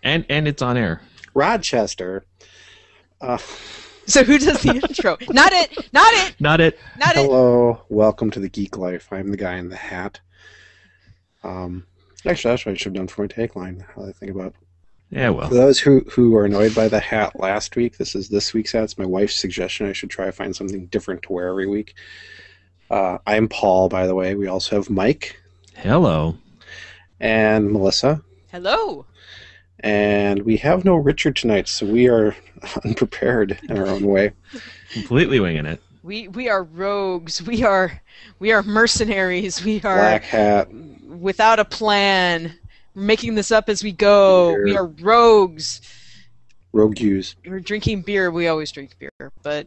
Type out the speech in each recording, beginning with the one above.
And it's on air. Rochester. So who does the intro? Not it! Not it! Not it. Not it! Hello, welcome to the Geek Life. I'm the guy in the hat. Actually, that's what I should have done for my tagline. How I think about. Yeah, well. For those who were annoyed by the hat last week, this is this week's hat. It's my wife's suggestion. I should try to find something different to wear every week. I'm Paul, by the way. We also have Mike. Hello. And Melissa. Hello. And we have no Richard tonight, so we are unprepared in our own way. Completely winging it. We are rogues. We are mercenaries. We are Black hat. Without a plan. We're making this up as we go. Beer. We are rogues. Rogues. We're drinking beer. We always drink beer, but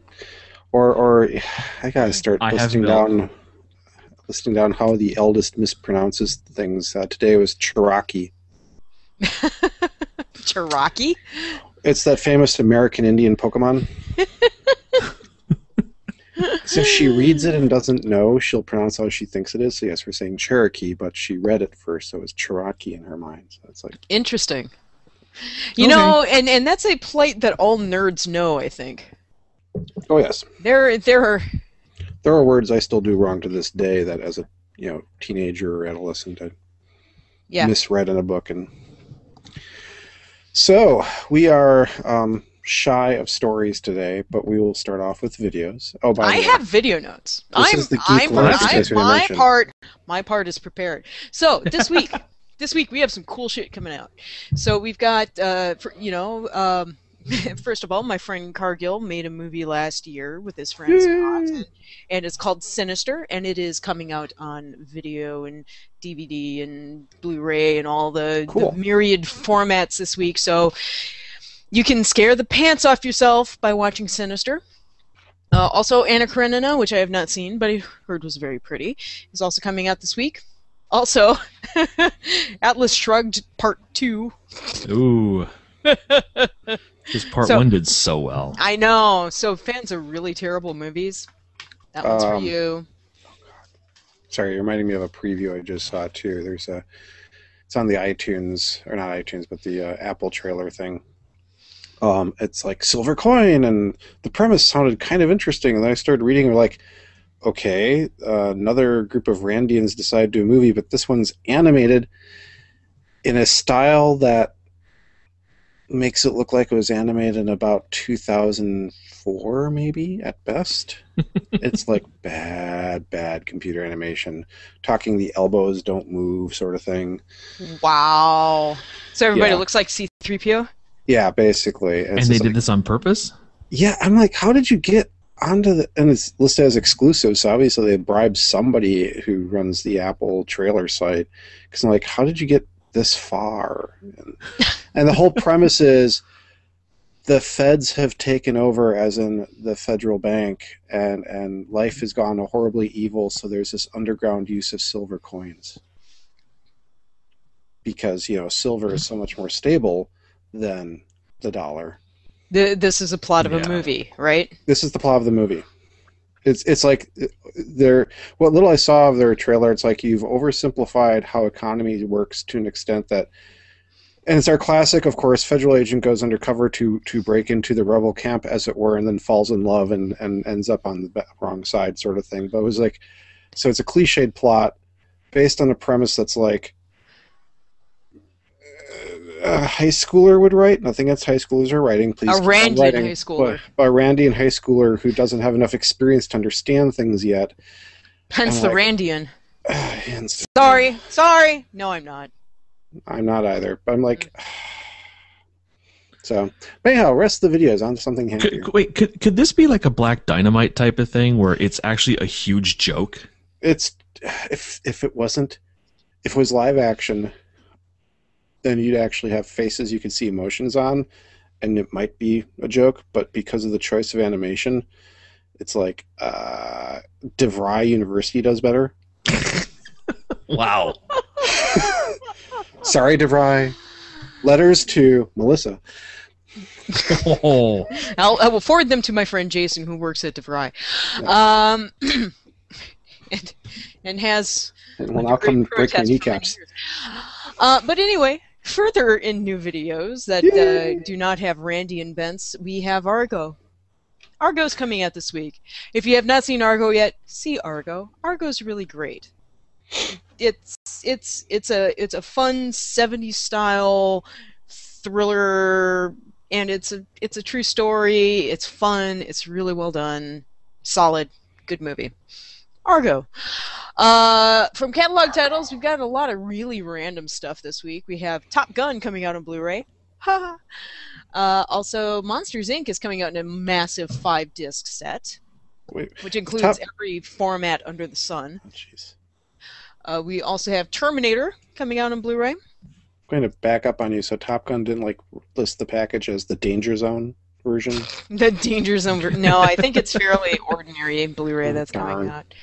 Or I gotta start listing milk. down how the eldest mispronounces things. Today was Cherokee. Cherokee? It's that famous American Indian Pokemon. So if she reads it and doesn't know, she'll pronounce how she thinks it is. So yes, we're saying Cherokee, but she read it first, so it was Cherokee in her mind. So it's like Interesting. You know, and that's a plight that all nerds know, I think. oh yes, There are there are words I still do wrong to this day that as a teenager or adolescent I misread in a book. And so we are shy of stories today, but we will start off with videos. Oh, by the way, I have video notes. This is the Geek Life, in case we didn't mention. My part is prepared. So this week, we have some cool shit coming out. So we've got, first of all, my friend Cargill made a movie last year with his friends, Scott, and it's called Sinister, and it is coming out on video and DVD and Blu-ray and all the myriad formats this week. So you can scare the pants off yourself by watching Sinister. Also, Anna Karenina, which I have not seen, but I heard was very pretty, is also coming out this week. Also, Atlas Shrugged Part 2. Ooh. Because part 1 did so well. I know. So fans of really terrible movies, that one's for you. Sorry, you're reminding me of a preview I just saw too. It's on the iTunes, or not iTunes, but the Apple trailer thing. It's like silver coin, and the premise sounded kind of interesting. And then I started reading, and like, okay, another group of Randians decided to do a movie, but this one's animated in a style that makes it look like it was animated in about 2004, maybe, at best. It's like bad computer animation. Talking the elbows don't move sort of thing. Wow. So everybody looks like C-3PO? Yeah, basically. And they did this on purpose? Yeah, I'm like, how did you get onto the... And it's listed as exclusive, so obviously they bribed somebody who runs the Apple trailer site. Because I'm like, how did you get this far? And the whole premise is the feds have taken over, as in the federal bank, and life has gone horribly evil, so there's this underground use of silver coins. Because, silver is so much more stable than the dollar. This is a plot of a movie, right? This is the plot of the movie. It's like what little I saw of their trailer, it's like you've oversimplified how economy works to an extent that, and it's our classic, of course, federal agent goes undercover to break into the rebel camp, as it were, and then falls in love and ends up on the wrong side sort of thing. But it was like, so it's a cliched plot based on a premise that's like a high schooler would write. Nothing against high schoolers are writing. Please, a Randian high schooler. But a Randian high schooler who doesn't have enough experience to understand things yet. Hence the like, Randian. Hence, Sorry. No, I'm not. I'm not either. But I'm like... So, but anyhow, rest of the video is on something handier. Could this be like a Black Dynamite type of thing where it's actually a huge joke? It's... If it wasn't... If it was live action... then you'd actually have faces you could see emotions on, and it might be a joke, but because of the choice of animation, it's like DeVry University does better. Wow. Sorry, DeVry. Letters to Melissa. Oh. I will forward them to my friend Jason, who works at DeVry. Yes. And has... And will now come break my kneaccaps. But anyway, Further in new videos that Yay! do not have Randy and Bence, we have Argo. Argo's coming out this week. If you have not seen Argo yet, see Argo. Argo's really great. It's a fun 70s style thriller, and it's a true story. It's fun. It's really well done. Solid, good movie. Argo. From catalog titles, we've got a lot of really random stuff this week. We have Top Gun coming out on Blu-ray. Also, Monsters, Inc. is coming out in a massive 5-disc set, which includes every format under the sun. Oh, jeez. We also have Terminator coming out on Blu-ray. I'm going to back up on you. So Top Gun didn't list the package as the Danger Zone version? The Danger Zone. No, I think it's fairly ordinary Blu-ray that's coming out.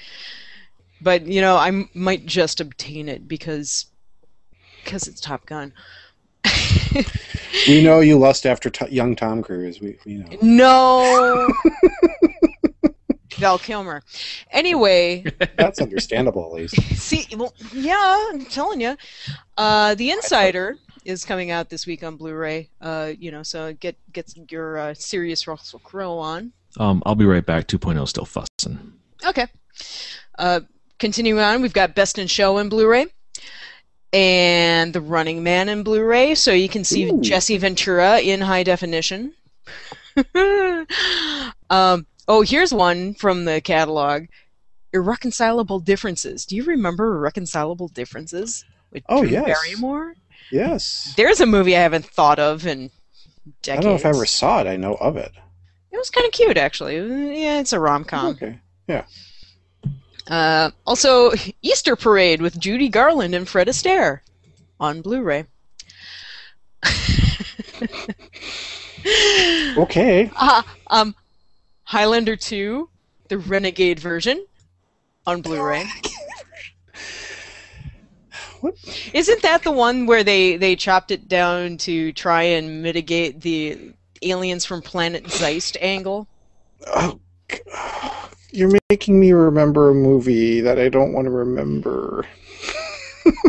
But I might just obtain it because it's Top Gun. We know you lust after young Tom Cruise. We know. No. Val Kilmer. Anyway. That's understandable, at least. See, well, yeah, I'm telling you. The Insider is coming out this week on Blu-ray. So get your serious Russell Crowe on. I'll be right back. 2.0 still fussing. Okay. Continuing on, we've got Best in Show in Blu-ray. And The Running Man in Blu-ray, so you can see Jesse Ventura in high definition. Here's one from the catalog. Irreconcilable Differences. Do you remember Irreconcilable Differences with Drew yes. Barrymore? Yes. There's a movie I haven't thought of in decades. I don't know if I ever saw it. I know of it. It was kind of cute, actually. Yeah, it's a rom-com. Okay. Yeah. Also, Easter Parade with Judy Garland and Fred Astaire on Blu-ray. Okay. Highlander 2, the Renegade version on Blu-ray. What? Isn't that the one where they chopped it down to try and mitigate the aliens from Planet Zeist angle? Oh, you're making me remember a movie that I don't want to remember.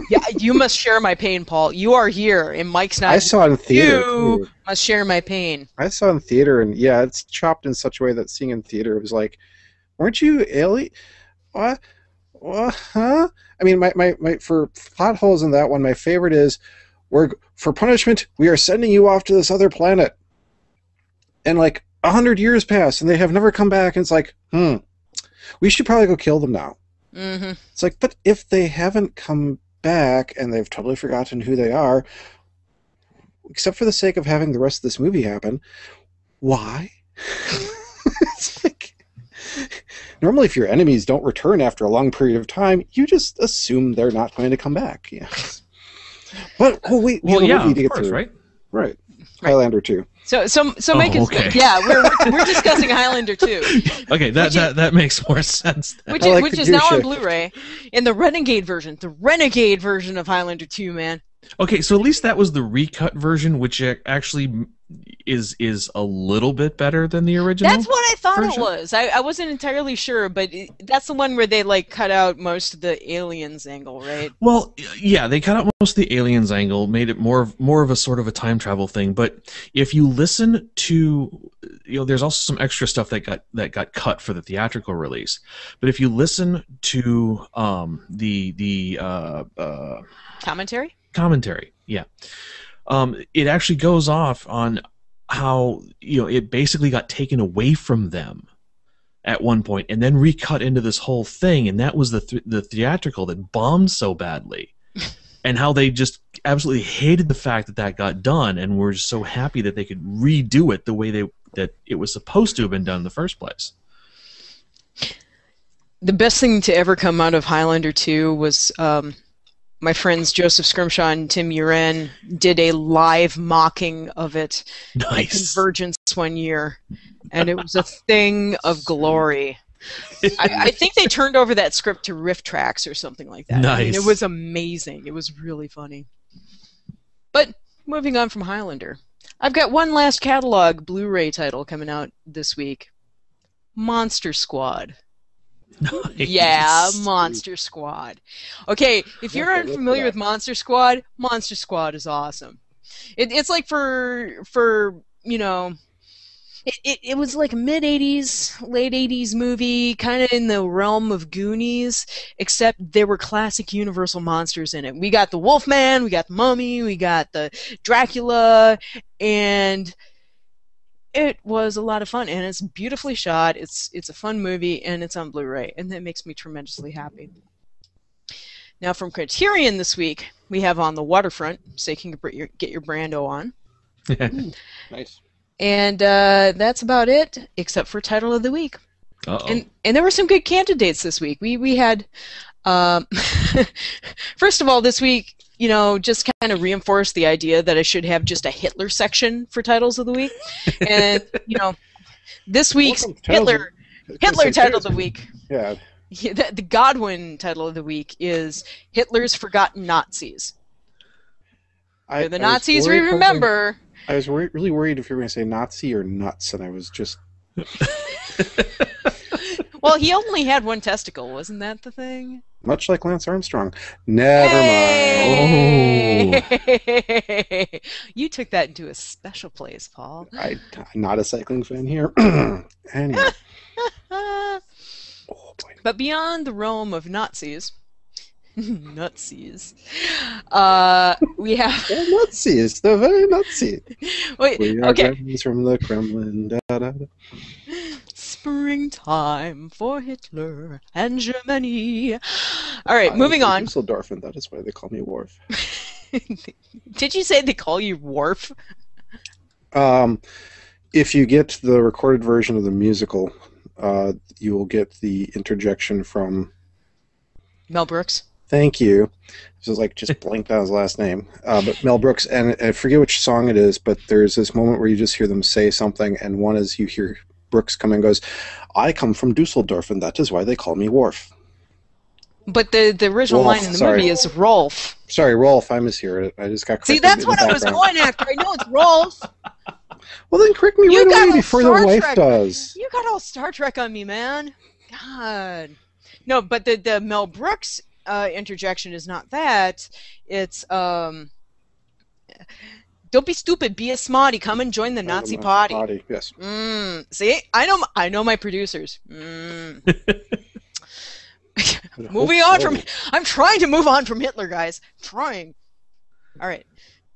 Yeah, you must share my pain, Paul. You are here, and Mike's not. I saw it in theater. You must share my pain. I saw it in theater, and yeah, it's chopped in such a way that seeing in theater was like, weren't you alien? What? Huh? I mean, my for plot holes in that one, my favorite is, for punishment, we are sending you off to this other planet. And 100 years pass, and they have never come back, and it's like, we should probably go kill them now. Mm-hmm. It's like, but if they haven't come back, and they've totally forgotten who they are, except for the sake of having the rest of this movie happen, why? It's like, normally if your enemies don't return after a long period of time, you just assume they're not going to come back. Yeah. But, wait, we have a movie to get through. Right? Right. Highlander 2. So make it. Okay. Yeah, we're discussing Highlander 2. Okay, that makes more sense. Which is now on Blu-ray in the Renegade version. The Renegade version of Highlander 2, man. Okay, so at least that was the recut version, which actually is a little bit better than the original. That's what I thought version. it was. I wasn't entirely sure, but that's the one where they cut out most of the aliens angle, right? Well, yeah, they cut out most of the aliens angle, made it more of a sort of a time travel thing. But if you listen to, there's also some extra stuff that got cut for the theatrical release. But if you listen to the commentary, yeah, it actually goes off on how it basically got taken away from them at one point and then recut into this whole thing, and that was the theatrical that bombed so badly, and how they just absolutely hated the fact that got done, and were just so happy that they could redo it the way that it was supposed to have been done in the first place. The best thing to ever come out of Highlander 2 was my friends Joseph Scrimshaw and Tim Uren did a live mocking of it at Convergence one year, and it was a thing of glory. I think they turned over that script to Riff Tracks or something like that. Nice. I mean, it was amazing. It was really funny. But moving on from Highlander, I've got one last catalog Blu-ray title coming out this week. Monster Squad. Yeah, Monster Squad. Okay, if you're unfamiliar with Monster Squad is awesome. It's like for you know, it was like a mid-'80s, late '80s movie, kind of in the realm of Goonies, except there were classic Universal monsters in it. We got the Wolfman, we got the Mummy, we got the Dracula, and it was a lot of fun, and it's beautifully shot. It's a fun movie, and it's on Blu-ray, and that makes me tremendously happy. Now, from Criterion this week, we have On the Waterfront, so you can get your Brando on. Nice. And that's about it, except for Title of the Week. Uh-oh. And there were some good candidates this week. We had, first of all, this week, just kind of reinforced the idea that I should have just a Hitler section for Titles of the Week. And, this week's Hitler Title of the Week. Yeah. The Godwin Title of the Week is Hitler's Forgotten Nazis. They're the Nazis we remember. I was really worried if you were going to say Nazi or nuts, and I was just... Well, he only had one testicle, wasn't that the thing? Much like Lance Armstrong. Never mind. Oh. You took that into a special place, Paul. I'm not a cycling fan here. Anyway. Oh, boy. But beyond the realm of Nazis... Nutsies. We have... They're Nazis. They're very Nazi. Wait, we are Germans from the Kremlin. Da, da, da. Springtime for Hitler and Germany. All right, moving on. Dusseldorf, and that is why they call me Worf. Did you say they call you Worf? If you get the recorded version of the musical, you will get the interjection from... Mel Brooks. Thank you. This is like just blanked out his last name. But Mel Brooks, and I forget which song it is, but there's this moment where you just hear them say something, and one is you hear Brooks come and goes, I come from Dusseldorf, and that is why they call me Worf. But the original Rolf, line in the sorry. movie is Rolf. Sorry, Rolf, I misheard it. I just got corrected. See, that's in what the I was background. going after. I know it's Rolf. Well, then correct me You right got away all before the Star wife Trek. does. You got all Star Trek on me, man. God. No, but the Mel Brooks interjection is not that. It's don't be stupid, be a smarty. Come and join the Nazi party. Yes. See, I know my producers. Moving on from, I'm trying to move on from Hitler, guys. I'm trying. All right,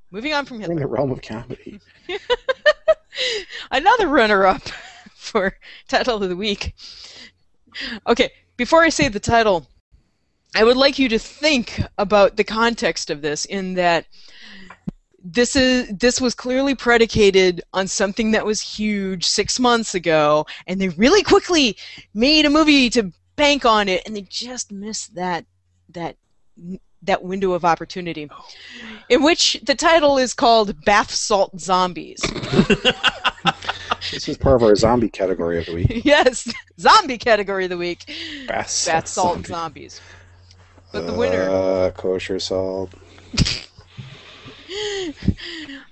moving on from We're in Hitler. the realm of comedy. Another runner-up for Title of the Week. Okay, before I say the title, I would like you to think about the context of this, in that this was clearly predicated on something that was huge 6 months ago, and they really quickly made a movie to bank on it, and they just missed that window of opportunity, in which the title is called Bath Salt Zombies. This is part of our zombie category of the week. Yes, zombie category of the week. Bath Salt Zombies. But the winner... Kosher salt.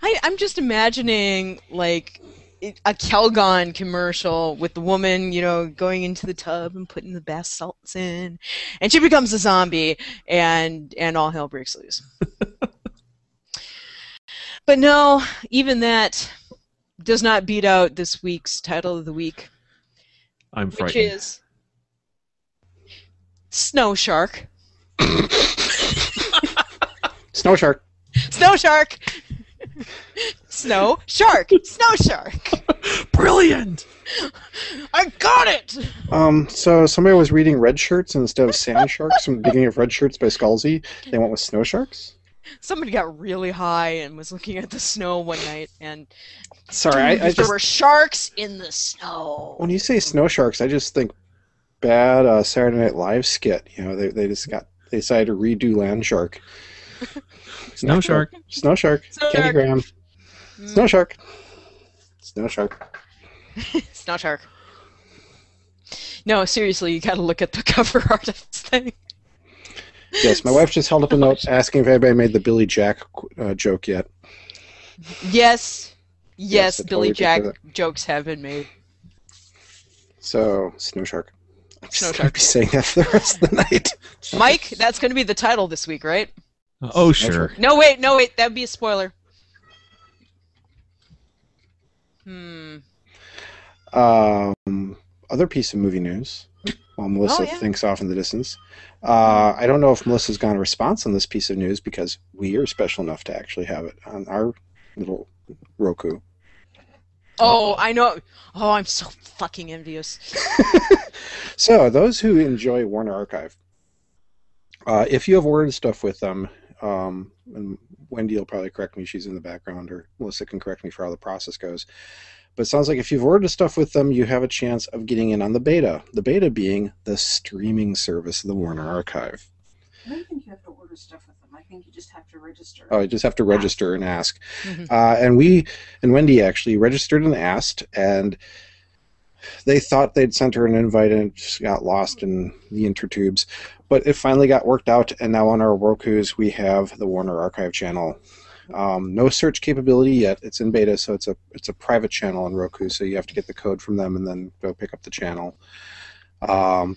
I'm just imagining, like, a Calgon commercial with the woman, going into the tub and putting the bath salts in, and she becomes a zombie, and all hell breaks loose. But no, even that does not beat out this week's Title of the Week, I'm frightened. which is Snow Shark. Snow shark. Snow Shark! Snow Shark! Snow Shark! Brilliant! I got it! So somebody was reading Red Shirts instead of Sand Sharks from the beginning of Red Shirts by Scalzi. They went with Snow Sharks? Somebody got really high and was looking at the snow one night, and Sorry, I there just... were sharks in the snow. When you say Snow Sharks, I just think bad Saturday Night Live skit. They decided to redo Land Shark. Snow Shark. Snow Shark. Snow Kenny Shark. Graham. Snow Shark. Snow Shark. Snow Shark. No, seriously, you gotta look at the cover art of this thing. Yes, my wife just held up a note asking if anybody made the Billy Jack joke yet. Yes, Yes, I Billy totally Jack picture jokes have been made. So, Snow Shark. Snow I'll be saying that for the rest of the night. Mike, that's going to be the title this week, right? Oh, sure. No, wait, that would be a spoiler. Other piece of movie news, while Melissa yeah. thinks off in the distance. I don't know if Melissa's got a response on this piece of news because we are special enough to actually have it on our little Roku. Oh, I know. Oh, I'm so fucking envious. So, those who enjoy Warner Archive, if you have ordered stuff with them, and Wendy will probably correct me, she's in the background, or Melissa can correct me for how the process goes. But it sounds like if you've ordered stuff with them, you have a chance of getting in on the beta. The beta being the streaming service of the Warner Archive. I don't think you have to order stuff with them. I think you just have to register. Oh, you just have to register and ask. Mm-hmm. And we and Wendy actually registered and asked, and they thought they'd sent her an invite and it just got lost in the intertubes. But it finally got worked out, and now on our Rokus we have the Warner Archive channel. No search capability yet. It's in beta, so it's a private channel on Roku, so you have to get the code from them and then go pick up the channel.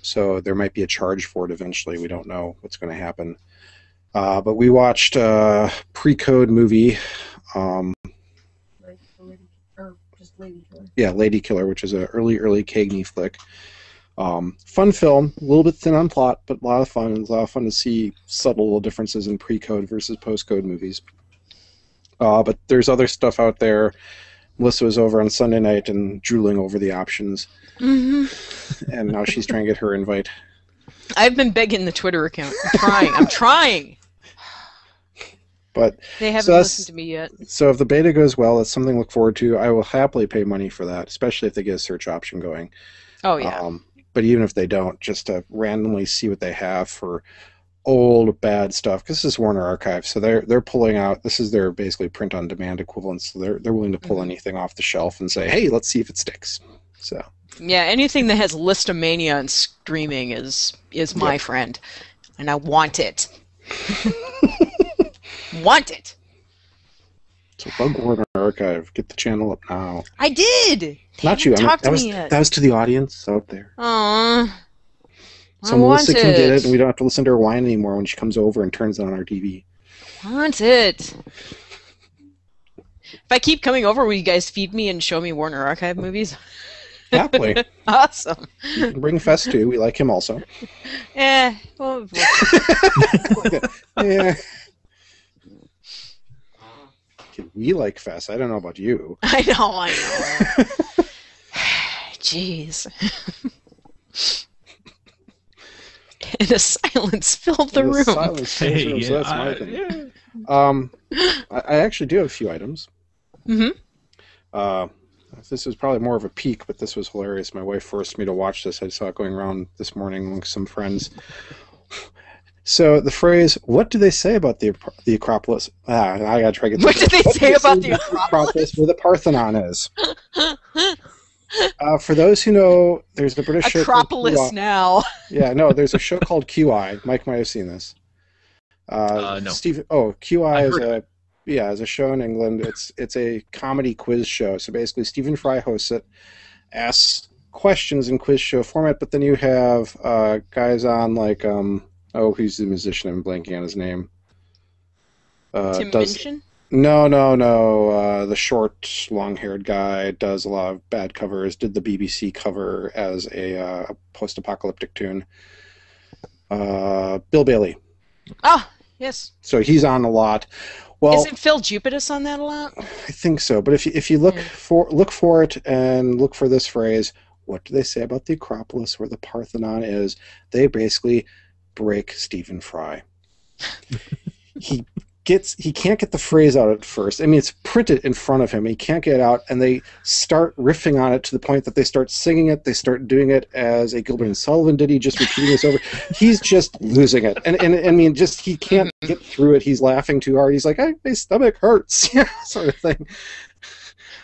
So there might be a charge for it eventually. We don't know what's going to happen. But we watched a pre-code movie. Lady Killer. Yeah, Lady Killer, which is an early Cagney flick. Fun film, a little bit thin on plot, but a lot of fun. It's a lot of fun to see subtle little differences in pre-code versus post-code movies. But there's other stuff out there. Melissa was over on Sunday night and drooling over the options. Mm-hmm. And now she's trying to get her invite. I've been begging the Twitter account. I'm trying. But they haven't listened to me yet. So if the beta goes well, that's something to look forward to. I will happily pay money for that, especially if they get a search option going. Oh, yeah. But even if they don't, just to randomly see what they have for old bad stuff, because this is Warner Archive, so they're pulling out, this is their basically print on demand equivalent, so they're willing to pull anything off the shelf and say, hey, let's see if it sticks. So yeah, anything that has listomania and streaming is my friend, and I want it. Want it. So bug Warner Archive, get the channel up now. I did. Not you. That was to the audience out there. Aww. So Melissa can get it, and we don't have to listen to her whine anymore when she comes over and turns on our TV. Want it. If I keep coming over, will you guys feed me and show me Warner Archive movies? Happily. Awesome. You can bring Fess too. We like him also. Well. Yeah. We like Fess. I don't know about you. I know. Jeez. And a silence filled the room. Silence filled the room, so that's my thing. I actually do have a few items. Mm-hmm. This is probably more of a peek, but this was hilarious. My wife forced me to watch this. I saw it going around this morning with some friends. So the phrase, what do they say about the Acropolis? I gotta try to get. What do they say about the Acropolis? Where the Parthenon is. For those who know, there's a British show Acropolis now. Yeah, no, there's a show called QI. Mike might have seen this. No. QI is a show in England. It's a comedy quiz show. So basically, Stephen Fry hosts it, asks questions in quiz show format, but then you have guys on like who's the musician? I'm blanking on his name. Tim Minchin? No. The short, long-haired guy does a lot of bad covers. Did the BBC cover as a post-apocalyptic tune. Bill Bailey. Ah, yes. So he's on a lot. Well, isn't Phil Jupitus on that a lot? I think so. But if you look for it and look for this phrase, what do they say about the Acropolis where the Parthenon is? They basically break Stephen Fry. He can't get the phrase out at first. I mean, it's printed in front of him. He can't get it out, and they start riffing on it to the point that they start singing it. They start doing it as a Gilbert and Sullivan did. He just repeating this over. He's just losing it, and I mean, just he can't get through it. He's laughing too hard. He's like, my stomach hurts, sort of thing.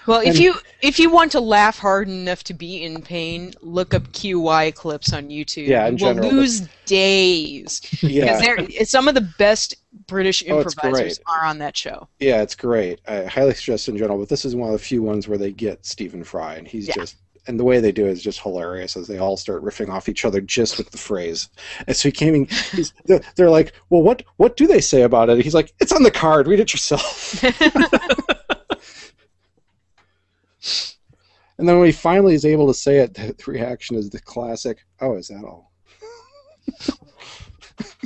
Well, if you want to laugh hard enough to be in pain, look up QY clips on YouTube. Yeah, in general. We'll lose days. Yeah. Because some of the best British improvisers great. are on that show. Yeah, it's great. I highly suggest it in general, but this is one of the few ones where they get Stephen Fry, and he's just and the way they do it is just hilarious as they all start riffing off each other just with the phrase. And so they're like, well, what do they say about it? He's like, it's on the card. Read it yourself. And then when he finally is able to say it, the reaction is the classic, oh, is that all?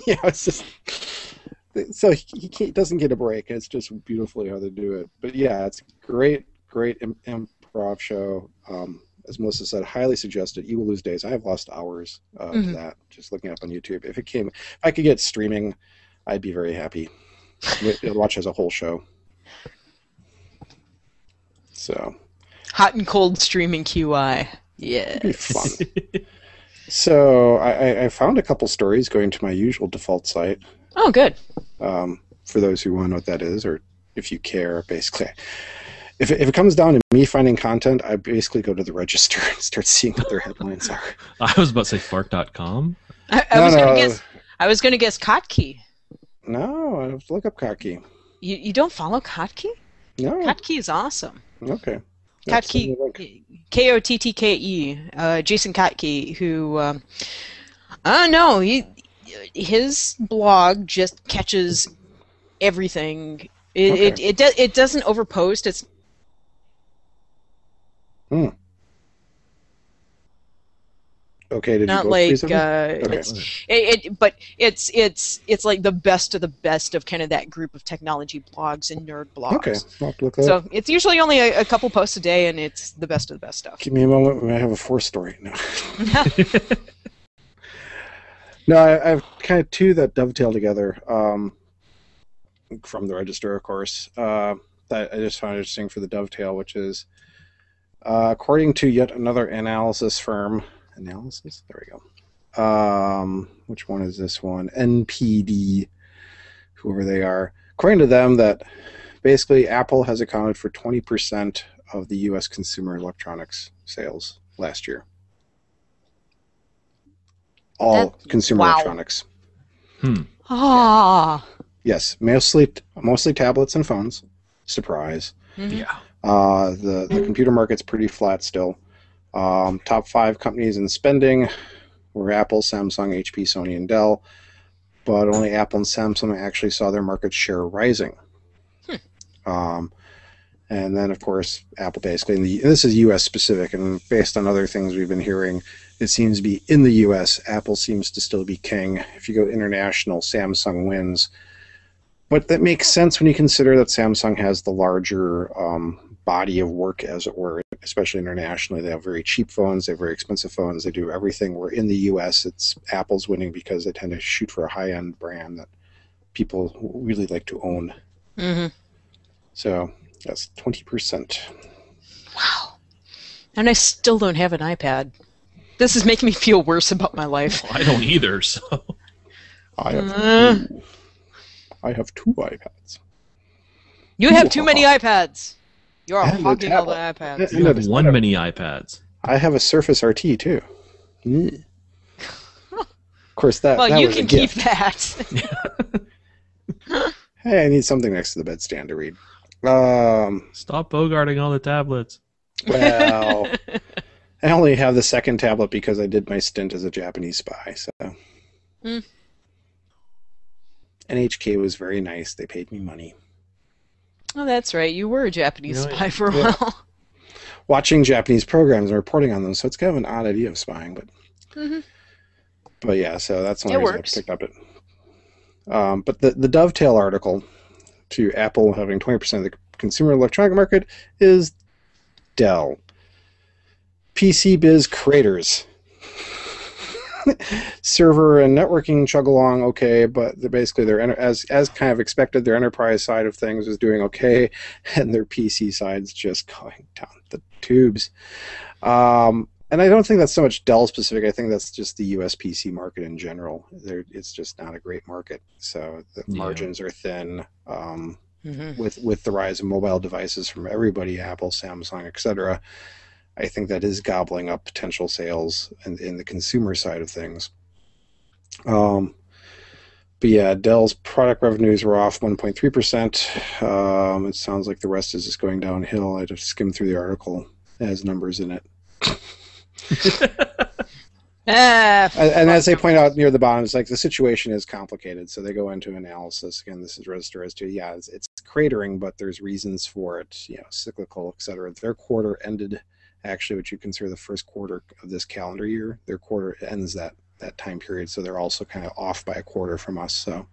Yeah, it's just... So he doesn't get a break. It's just beautifully how they do it. But yeah, it's great improv show. As Melissa said, highly suggested. You Will Lose Days. I have lost hours to that, just looking up on YouTube. If I could get streaming, I'd be very happy. I'd watch as a whole show. So... Hot and cold streaming QI. Yeah. It'd be fun. So I found a couple stories going to my usual default site. Oh, good. For those who want to know what that is, or if you care, basically. If it comes down to me finding content, I basically go to the Register and start seeing what their headlines are. I was about to say fart.com. I was going to guess Kottke. No, I have to look up Kottke. You don't follow Kottke? No. Kottke is awesome. Okay. Kottke, Kottke, Jason Kottke, who, I don't know, his blog just catches everything. It doesn't overpost. It's okay. Did not you like okay. but it's like the best of kind of that group of technology blogs and nerd blogs. Okay, I'll have to look that So up. it's usually only a couple posts a day, and it's the best of the best stuff. Give me a moment. I have a fourth story now. No, I have kind of two that dovetail together from the Register, of course, that I just found interesting for the dovetail, which is according to yet another analysis firm. Analysis? There we go. Which one is this one? NPD, whoever they are. According to them, that basically Apple has accounted for 20% of the U.S. consumer electronics sales last year. All consumer electronics. Yes, mostly tablets and phones. Surprise. Mm-hmm. Yeah. The computer market's pretty flat still. Top 5 companies in spending were Apple, Samsung, HP, Sony, and Dell. But only Apple and Samsung actually saw their market share rising. And then, of course, Apple basically, and this is U.S. specific, and based on other things we've been hearing, it seems to be in the U.S., Apple seems to still be king. If you go international, Samsung wins. But that makes sense when you consider that Samsung has the larger body of work, as it were, especially internationally. They have very cheap phones, they have very expensive phones, they do everything. Where in the U.S., it's Apple's winning because they tend to shoot for a high-end brand that people really like to own. Mm-hmm. So that's 20%. Wow. And I still don't have an iPad. This is making me feel worse about my life. Well, I don't either, so... I have two iPads. You have too many iPads. You're And a hogging all the tablet. iPads. You have one mini iPads. I have a Surface RT too. Of course, that Well, that you was can a keep gift. that. Hey, I need something next to the bedstand to read. Stop bogarting all the tablets. Well, I only have the second tablet because I did my stint as a Japanese spy. So, NHK was very nice. They paid me money. Oh, that's right. You were a Japanese Really? spy for a Yeah. while. Watching Japanese programs and reporting on them, so it's kind of an odd idea of spying, but but yeah, so that's the only It reason works. I picked up it. But the dovetail article to Apple having 20% of the consumer electronic market is Dell. PC biz creators. Server and networking chug along okay, but basically as kind of expected, their enterprise side of things is doing okay, and their PC side's just going down the tubes. And I don't think that's so much Dell specific. I think that's just the US PC market in general. It's just not a great market. So the margins are thin. With the rise of mobile devices from everybody, Apple, Samsung, etc., I think that is gobbling up potential sales in the consumer side of things. But yeah, Dell's product revenues were off 1.3%. It sounds like the rest is just going downhill. I just skimmed through the article. It has numbers in it. And as they point out near the bottom, it's like the situation is complicated. So they go into analysis. Again, this is register as to, yeah, it's cratering, but there's reasons for it, cyclical, et cetera. Their quarter ended, actually, what you consider the first quarter of this calendar year. Their quarter ends that time period. So they're also kind of off by a quarter from us. So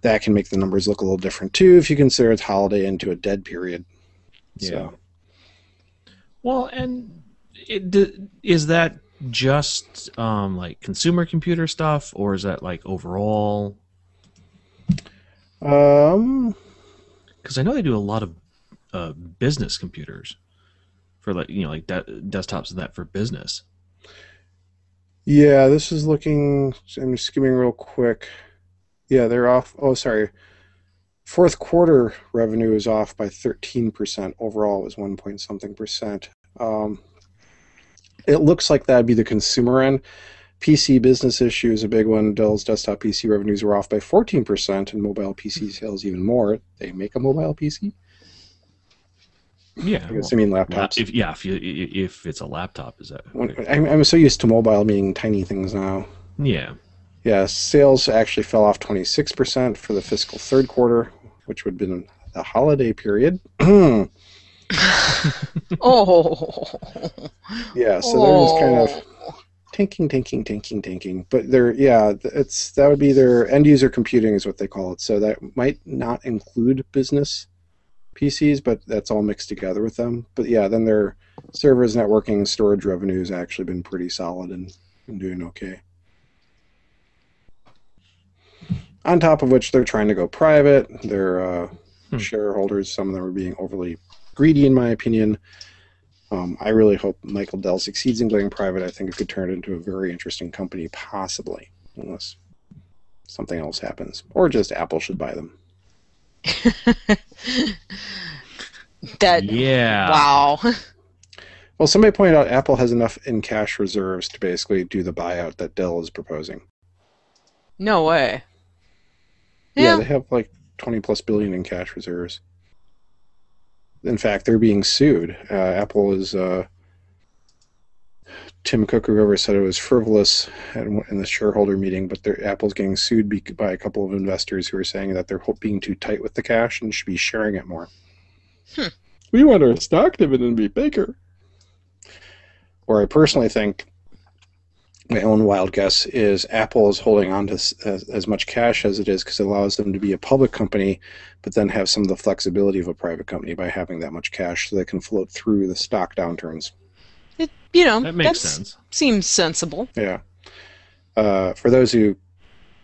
that can make the numbers look a little different too if you consider it's holiday into a dead period. Yeah. So. Well, and is that just like consumer computer stuff, or is that like overall? Because I know they do a lot of business computers for like desktops and that for business. Yeah, this is looking. I'm skimming real quick. Yeah, they're off. Oh, sorry. Fourth quarter revenue is off by 13%. Overall, it was 1 point something percent. It looks like that'd be the consumer end. PC business issue is a big one. Dell's desktop PC revenues were off by 14%, and mobile PC sales even more. They make a mobile PC? Yeah. I guess I mean laptops. If it's a laptop, is that? I'm so used to mobile meaning tiny things now. Yeah. Yeah, sales actually fell off 26% for the fiscal third quarter, which would have been the holiday period. Oh. Yeah, so they're just kind of tanking. But that would be their end user computing is what they call it. So that might not include business PCs, but that's all mixed together with them. But yeah, then their servers, networking, storage revenue has actually been pretty solid and doing okay. On top of which, they're trying to go private. Their shareholders, some of them are being overly greedy, in my opinion. I really hope Michael Dell succeeds in going private. I think it could turn into a very interesting company, possibly, unless something else happens. Or just Apple should buy them. Yeah. Wow. Well, somebody pointed out Apple has enough in cash reserves to basically do the buyout that Dell is proposing. No way. Yeah, they have like 20 plus billion in cash reserves. In fact, they're being sued. Apple is Tim Cook or whoever said it was frivolous in the shareholder meeting, but Apple's getting sued by a couple of investors who are saying that they're being too tight with the cash and should be sharing it more. We want our stock dividend to be bigger. Or I personally think, my own wild guess is Apple is holding on to as much cash as it is because it allows them to be a public company, but then have some of the flexibility of a private company by having that much cash so they can float through the stock downturns. That makes sense. Seems sensible. Yeah. For those who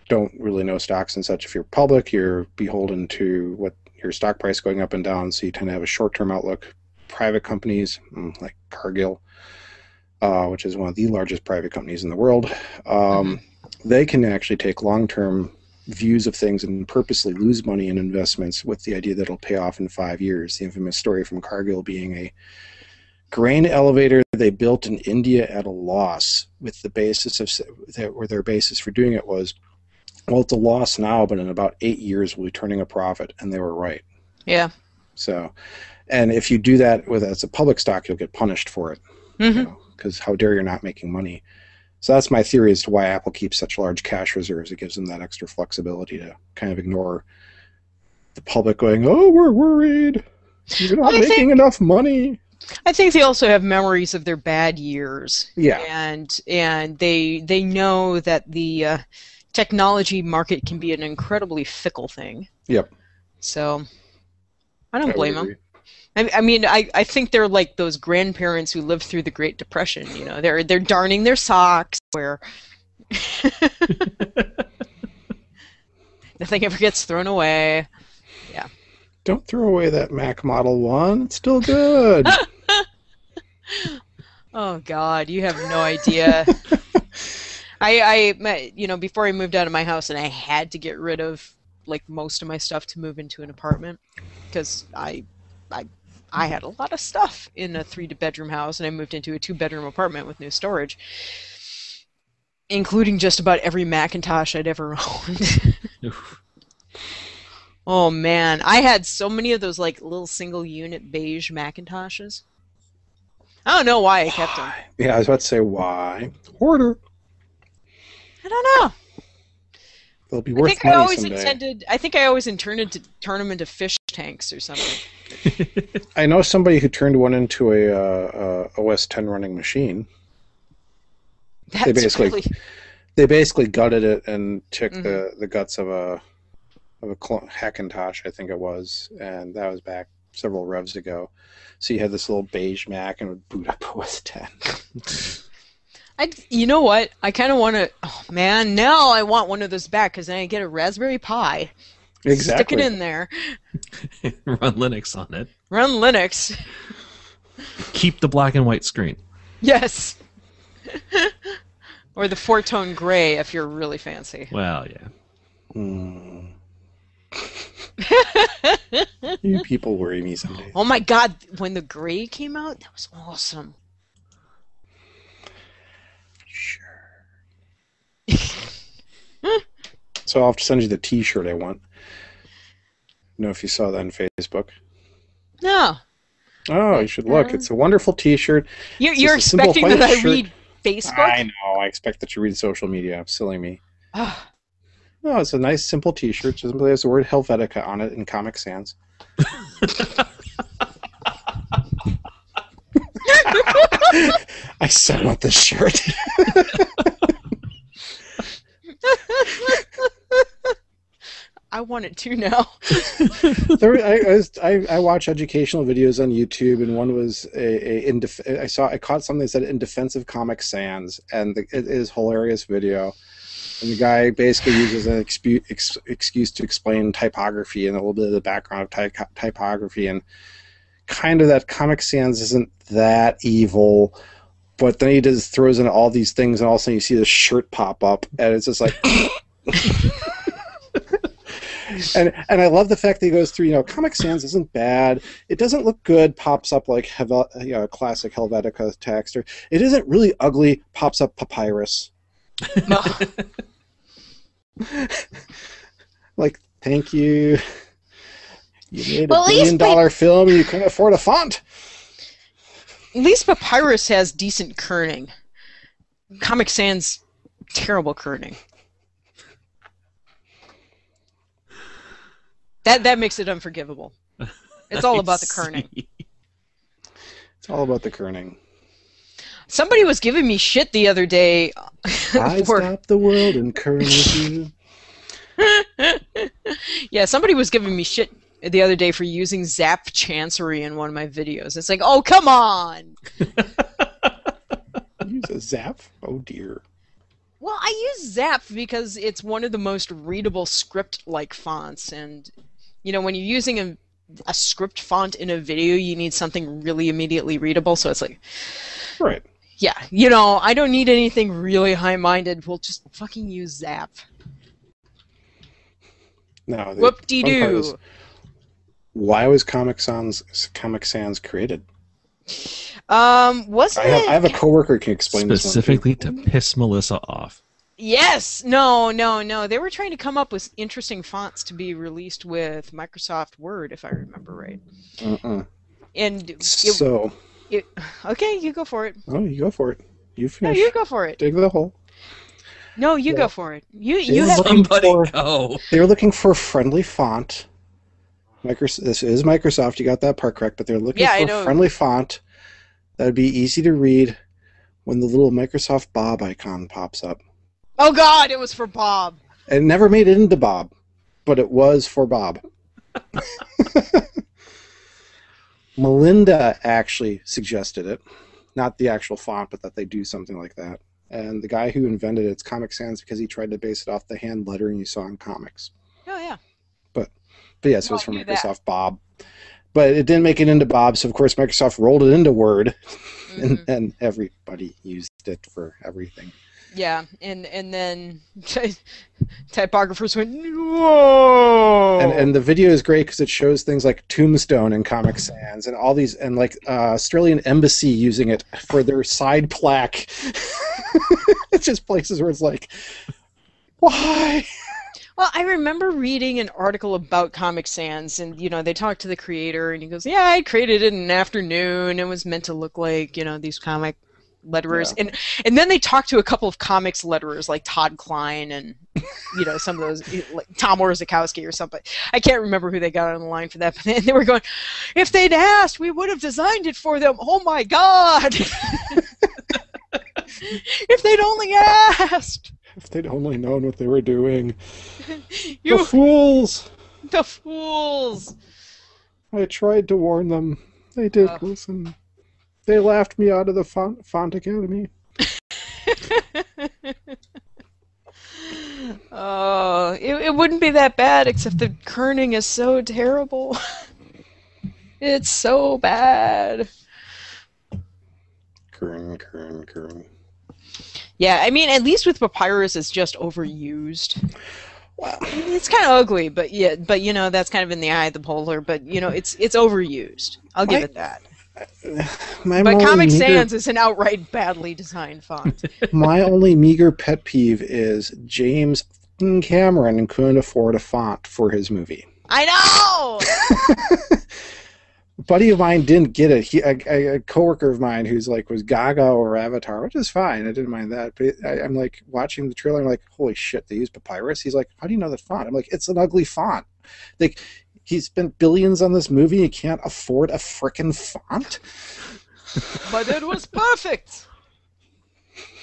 don't really know stocks and such, if you're public, you're beholden to what your stock price going up and down, so you tend to have a short-term outlook. Private companies like Cargill, which is one of the largest private companies in the world, they can actually take long-term views of things and purposely lose money in investments with the idea that it'll pay off in 5 years. The infamous story from Cargill being a grain elevator they built in India at a loss, with the basis of their basis for doing it was, well, it's a loss now, but in about 8 years we'll be turning a profit, and they were right. Yeah. So, and if you do that as a public stock, you'll get punished for it. Because how dare you're not making money. So that's my theory as to why Apple keeps such large cash reserves. It gives them that extra flexibility to kind of ignore the public going, oh, we're worried. You're not making enough money. I think they also have memories of their bad years. Yeah. And they know that the technology market can be an incredibly fickle thing. Yep. So I don't blame them. I mean, I think they're like those grandparents who lived through the Great Depression. You know, they're darning their socks where nothing ever gets thrown away. Yeah. Don't throw away that Mac Model 1. It's still good. Oh God, you have no idea. Before I moved out of my house, and I had to get rid of like most of my stuff to move into an apartment because I had a lot of stuff in a 3-bedroom house, and I moved into a 2-bedroom apartment with new storage, including just about every Macintosh I'd ever owned. Oh man, I had so many of those like little single-unit beige Macintoshes. I don't know why I kept them. Yeah, I was about to say why. Hoarder. I don't know. They'll be I worth think I money always someday. intended. I think I always intended to turn them into fish tanks or something. I know somebody who turned one into a OS 10 running macine. That's basically- really. They basically gutted it and took Mhm. the guts of a Hackintosh, I think it was, and that was back several revs ago. So you had this little beige Mac and it would boot up OS 10. You know what? I kind of want to. Oh man, now I want one of those back because then I get a Raspberry Pi. Exactly. Stick it in there. Run Linux on it. Run Linux. Keep the black and white screen. Yes. Or the 4-tone gray if you're really fancy. Well, yeah. Hmm. You people worry me someday. Oh my god, when the gray came out, that was awesome. Sure. So I'll have to send you the T-shirt I want. Know if you saw that on Facebook. No. Oh, you should look. It's a wonderful T-shirt. You're just a simple expecting that white I shirt. read Facebook? I know. I expect that you read social media. Silly me. Ah, No, it's a nice, simple T-shirt. Just simply has the word Helvetica on it in Comic Sans. I so want this shirt. I want it too now. I watch educational videos on YouTube, and one was I caught something that said "In Defense of Comic Sans," and it is a hilarious video. And the guy basically uses an excuse to explain typography and a little bit of the background of typography, and kind of that Comic Sans isn't that evil, but then he just throws in all these things, and all of a sudden you see this shirt pop up, and it's just like. And I love the fact that he goes through, Comic Sans isn't bad. It doesn't look good, pops up like classic Helvetica text. Or it isn't really ugly, pops up Papyrus. Like, thank you. You made Well, $1 billion film and you couldn't afford a font. At least Papyrus has decent kerning. Comic Sans, terrible kerning. That makes it unforgivable. It's all about the kerning. It's all about the kerning. Somebody was giving me shit the other day. I'd stop the world and kern with you. Yeah, somebody was giving me shit the other day for using Zap Chancery in one of my videos. It's like, oh, come on! Use a Zap? Oh, dear. Well, I use Zap because it's one of the most readable script-like fonts, and when you're using a script font in a video, you need something really immediately readable. So it's like, Right. yeah, I don't need anything really high-minded. We'll just fucking use Zap. No. Whoop-de-doo. Why was Comic Sans created? Wasn't I it? have a coworker who can explain Specifically to piss Melissa off. Yes. No. They were trying to come up with interesting fonts to be released with Microsoft Word, if I remember right. this one. And okay, you go for it. Oh, you go for it. You No, finish. you go for it. Dig the hole. No, you Yeah. go for it. You Yeah. have Somebody for- go. They were looking for a friendly font. This is Microsoft. You got that part correct, but they're looking Yeah, I for know. a friendly font that would be easy to read when the little Microsoft Bob icon pops up. Oh God, it was for Bob. It never made it into Bob, but it was for Bob. Melinda actually suggested it. Not the actual font, but that they do something like that. And the guy who invented it's Comic Sans because he tried to base it off the hand lettering you saw in comics. Oh yeah. But yes, it Well, was from I knew that. Microsoft Bob. But it didn't make it into Bob, so of course Microsoft rolled it into Word, Mhm. and everybody used it for everything. Yeah, and then typographers went, whoa. And the video is great because it shows things like Tombstone and Comic Sans and all these, and like Australian Embassy using it for their side plaque. It's just places where it's like, why? Well, I remember reading an article about Comic Sans, and they talked to the creator, and he goes, "Yeah, I created it in an afternoon. It was meant to look like these comic letterers." Yeah. And then they talked to a couple of comics letterers like Todd Klein and some of those, like Tom Orzechowski or something. I can't remember who they got on the line for that, but they were going, "If they'd asked, we would have designed it for them. Oh my God! If they'd only asked." If they'd only known what they were doing. You, The fools! the fools! I tried to warn them. They didn't listen. They laughed me out of the Font Academy. Oh, it wouldn't be that bad, except the kerning is so terrible. It's so bad. Kern. Yeah, I mean, at least with Papyrus, it's just overused. Wow. It's kind of ugly, but that's kind of in the eye of the beholder. But it's overused. I'll give it that. But Comic Sans is an outright badly designed font. My only meager pet peeve is James Cameron couldn't afford a font for his movie. I know. A buddy of mine didn't get it. A coworker of mine who's like was Gaga or Avatar, which is fine. I didn't mind that. But I'm like watching the trailer. I'm like, holy shit, they use Papyrus. He's like, how do you know that font? I'm like, it's an ugly font. Like, he spent billions on this movie. He can't afford a frickin' font. But it was perfect.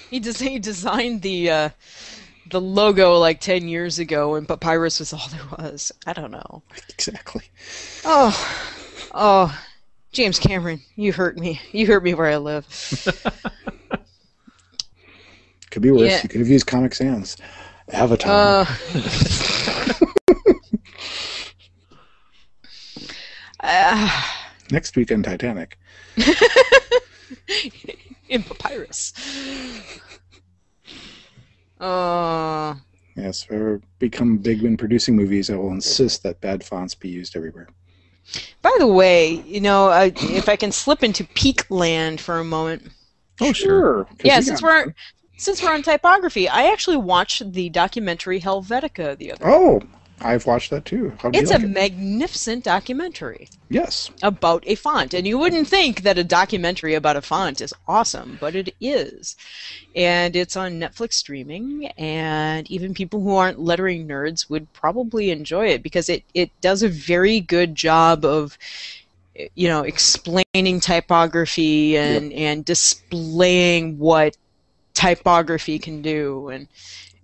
He designed the logo like 10 years ago, and Papyrus was all there was. I don't know. Exactly. Oh, James Cameron, you hurt me. You hurt me where I live. Could be worse. Yeah. You could have used Comic Sans. Avatar. Next weekend, Titanic. In Papyrus. Yes, if I ever become big when producing movies, I will insist that bad fonts be used everywhere. By the way, if I can slip into Peak Land for a moment. Oh, sure. Yeah, since we're on typography, I actually watched the documentary Helvetica the other day. Oh, I've watched that too. How do you It's like a it? magnificent documentary Yes. about a font. And you wouldn't think that a documentary about a font is awesome, but it is. And it's on Netflix streaming, and even people who aren't lettering nerds would probably enjoy it because it does a very good job of explaining typography and displaying what typography can do. And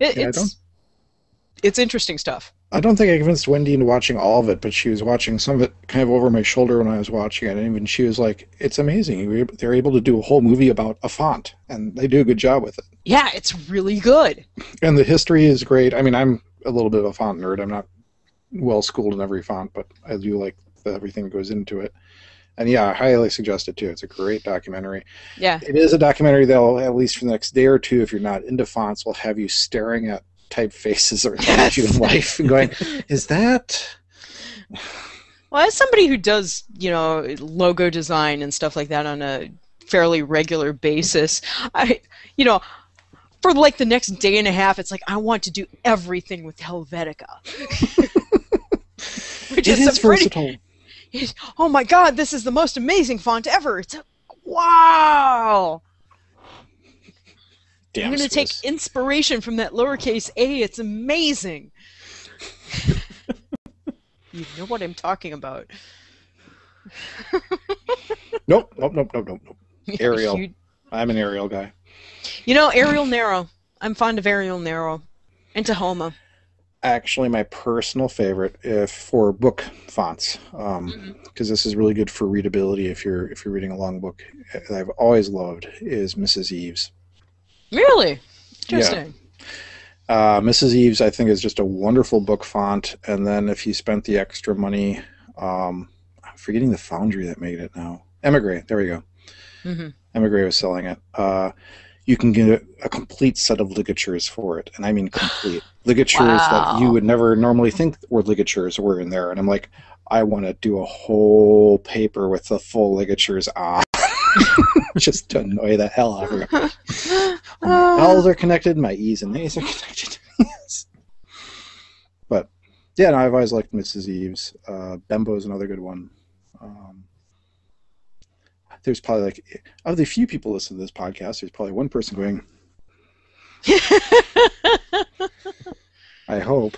it's interesting stuff. I don't think I convinced Wendy into watching all of it, but she was watching some of it kind of over my shoulder when I was watching it, and even she was like, it's amazing. They're able to do a whole movie about a font, and they do a good job with it. Yeah, it's really good. And the history is great. I mean, I'm a little bit of a font nerd. I'm not well-schooled in every font, but I do like everything that goes into it. And yeah, I highly suggest it too. It's a great documentary. Yeah. It is a documentary that'll, at least for the next day or two, if you're not into fonts, will have you staring at typefaces or at you in life and going, is that... Well, as somebody who does, logo design and stuff like that on a fairly regular basis, for like the next day and a half, it's like, I want to do everything with Helvetica. It is versatile. Oh my God, this is the most amazing font ever. It's wow. Damn, I'm going to take inspiration from that lowercase a. It's amazing. You know what I'm talking about. Nope. Arial. I'm an Arial guy. Arial Narrow. I'm fond of Arial Narrow. And Tahoma. Actually, my personal favorite for book fonts, because this is really good for readability if you're reading a long book. That I've always loved is Mrs. Eves. Really? Interesting. Yeah. Mrs. Eves, I think, is just a wonderful book font. And then if you spent the extra money, I'm forgetting the foundry that made it now. Emigre, there we go. Mm-hmm. Emigre was selling it. You can get a complete set of ligatures for it. And I mean complete. Ligatures that you would never normally think were ligatures were in there. And I'm like, I want to do a whole paper with the full ligatures on. Just to annoy the hell out of everybody. My L's are connected, my E's and A's are connected. Yes. Yeah, no, I've always liked Mrs. Eve's. Bembo is another good one. There's probably like, of the few people listening to this podcast, there's probably one person going, I hope,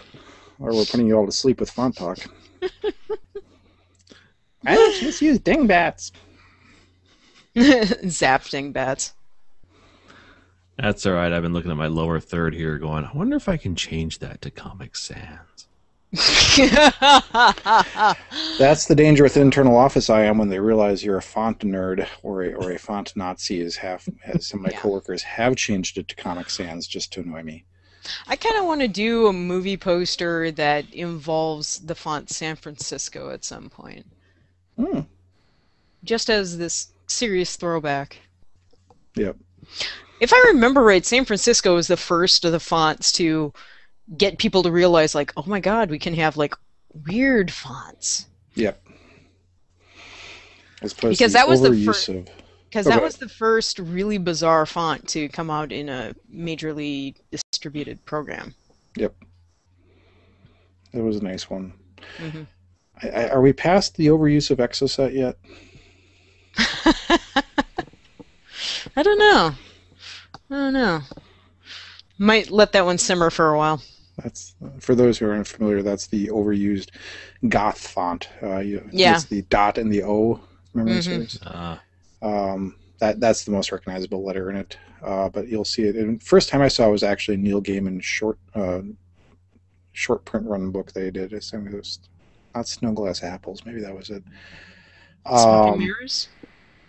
or we're putting you all to sleep with font talk. I don't just use dingbats. Zapting bats. That's all right. I've been looking at my lower third here going, I wonder if I can change that to Comic Sans. That's the danger with internal office I am when they realize you're a font nerd or a font Nazi, as some of my coworkers have changed it to Comic Sans just to annoy me. I kind of want to do a movie poster that involves the font San Francisco at some point. Just as this serious throwback. Yep. If I remember right, San Francisco was the first of the fonts to get people to realize, like, oh my god, we can have, like, weird fonts. Yep. As opposed Because to that was the overuse fir- of... Because that was the first really bizarre font to come out in a majorly distributed program. Yep. That was a nice one. Mm-hmm. Are we past the overuse of Exocet yet? I don't know. Might let that one simmer for a while. That's for those who aren't familiar. That's the overused Goth font. It's the dot and the O. Memory serves. That's the most recognizable letter in it. But you'll see it. And first time I saw it was actually Neil Gaiman's short print run book they did. I think it was not Snowglass Apples. Maybe that was it. Smoke and Mirrors?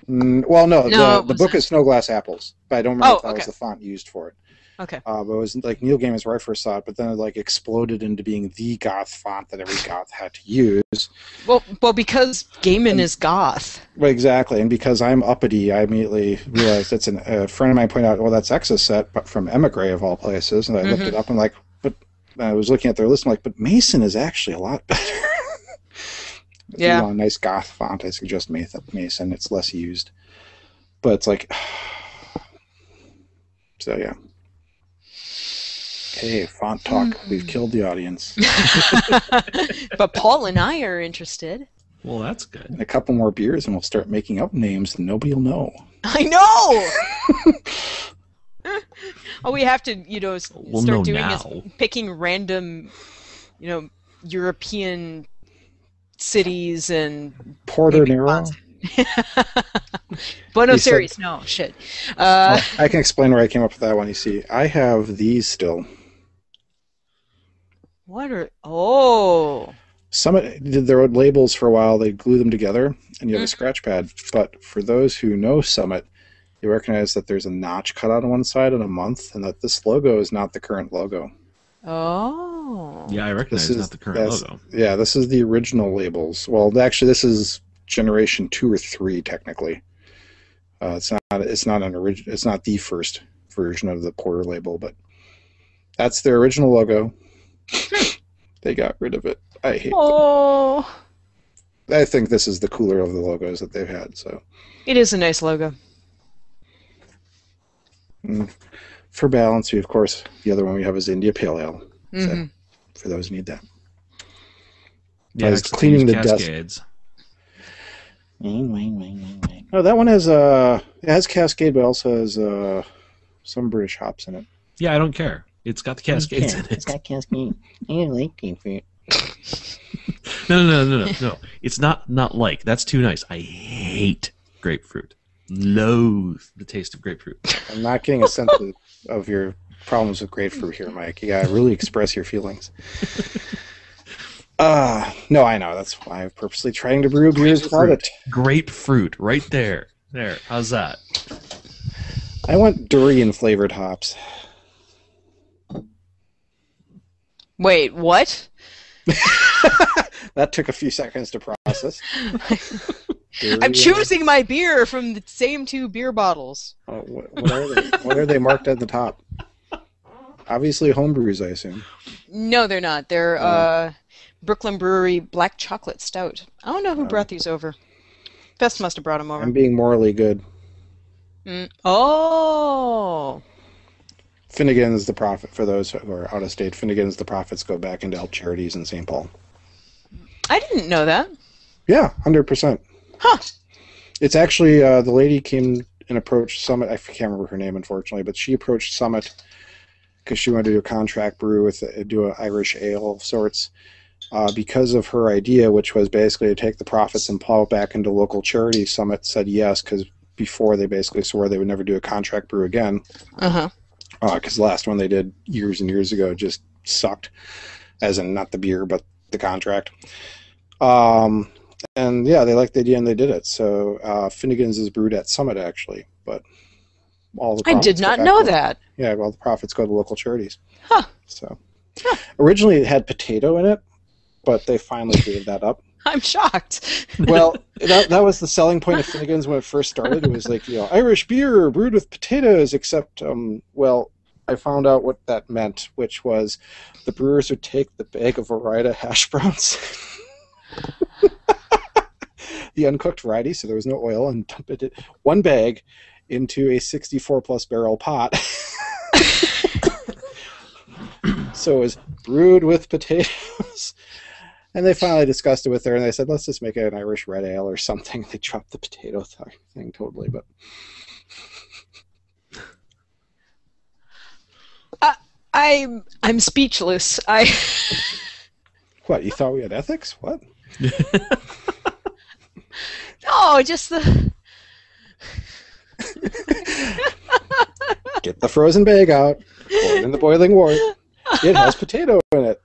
Well, no, No, the book is Snowglass Apples, but I don't remember if that was okay. the font used for it. Okay. But it was like Neil Gaiman's where I first saw it, but then it like exploded into being the goth font that every goth had to use. Well, because Gaiman is goth. Well, exactly, and because I'm uppity, I immediately realized it's a friend of mine pointed out, well, that's Exocet, but from Emigre of all places, and I looked it up and like, but I was looking at their list, and like, but Mason is actually a lot better. If you want a nice goth font, I suggest Mason. It's less used, but it's like, so yeah. Hey, font talk. We've killed the audience. But Paul and I are interested. Well, that's good. And a couple more beers, and we'll start making up names, and nobody will know. I know. All we have to, We'll start know doing now. is picking random, European cities and Porto Nero. Buenos He said- Aires. No shit. I can explain where I came up with that one. You see, I have these still. What are? Oh. Summit did their own labels for a while. They glue them together, and you have a scratch pad. But for those who know Summit, you recognize that there's a notch cut out on one side and a month, and that this logo is not the current logo. Oh. Yeah, I recognize it's not the current logo. Yeah, this is the original labels. Well, actually, this is generation 2 or 3 technically. It's not an original. It's not the first version of the Porter label, but that's their original logo. They got rid of it. I hate. Oh. I think this is the cooler of the logos that they've had. So It is a nice logo. for balance, we of course the other one we have is India Pale Ale. Mm-hmm. So, for those who need that. Yeah, I was except cleaning use the desk. Cascades. Oh, that one has it has Cascade, but also has some British hops in it. Yeah, I don't care. It's got the Cascades in It's it. got Cascade. I like grapefruit. No. It's not like. That's too nice. I hate grapefruit. Loathe the taste of grapefruit. I'm not getting a sense of your problems with grapefruit here, Mike. You gotta really express your feelings. No, I know. That's why I'm purposely trying to brew beers without it. Grapefruit, right there. There. How's that? I want durian flavored hops. Wait, what? That took a few seconds to process. I'm choosing my beer from the same 2 beer bottles. Oh, what are they? What are they marked at the top? Obviously homebrews, I assume. No, they're not. They're Brooklyn Brewery Black Chocolate Stout. I don't know who brought these over. Best must have brought them over. I'm being morally good. Oh. Finnegan's the profit for those who are out of state. Finnegan's the profits go back into help charities in St. Paul. I didn't know that. Yeah, 100%. Huh. It's actually the lady came and approached Summit. I can't remember her name, unfortunately, but she approached Summit because she wanted to do a contract brew do an Irish ale of sorts. Because of her idea, which was basically to take the profits and plow it back into local charities, Summit said yes, because before they basically swore they would never do a contract brew again. Uh-huh. Because the last one they did years and years ago just sucked, as in not the beer, but the contract. And yeah, they liked the idea and they did it. So Finnegan's is brewed at Summit, actually, but all the I did profits not go back know to- that. Yeah, well, the profits go to local charities. Huh. So originally it had potato in it, but they finally gave that up. I'm shocked. Well, that was the selling point of Finnegan's when it first started. It was like, Irish beer brewed with potatoes, except, well, I found out what that meant, which was the brewers would take the bag of Ore-Ida hash browns, the uncooked variety, so there was no oil, and dump it one bag into a 64-plus barrel pot. So it was brewed with potatoes. And they finally discussed it with her, and they said, let's just make it an Irish red ale or something. They dropped the potato thing totally, but... I'm speechless. What, you thought we had ethics? What? No, just the... Get the frozen bag out, pour it in the boiling water. It has potato in it.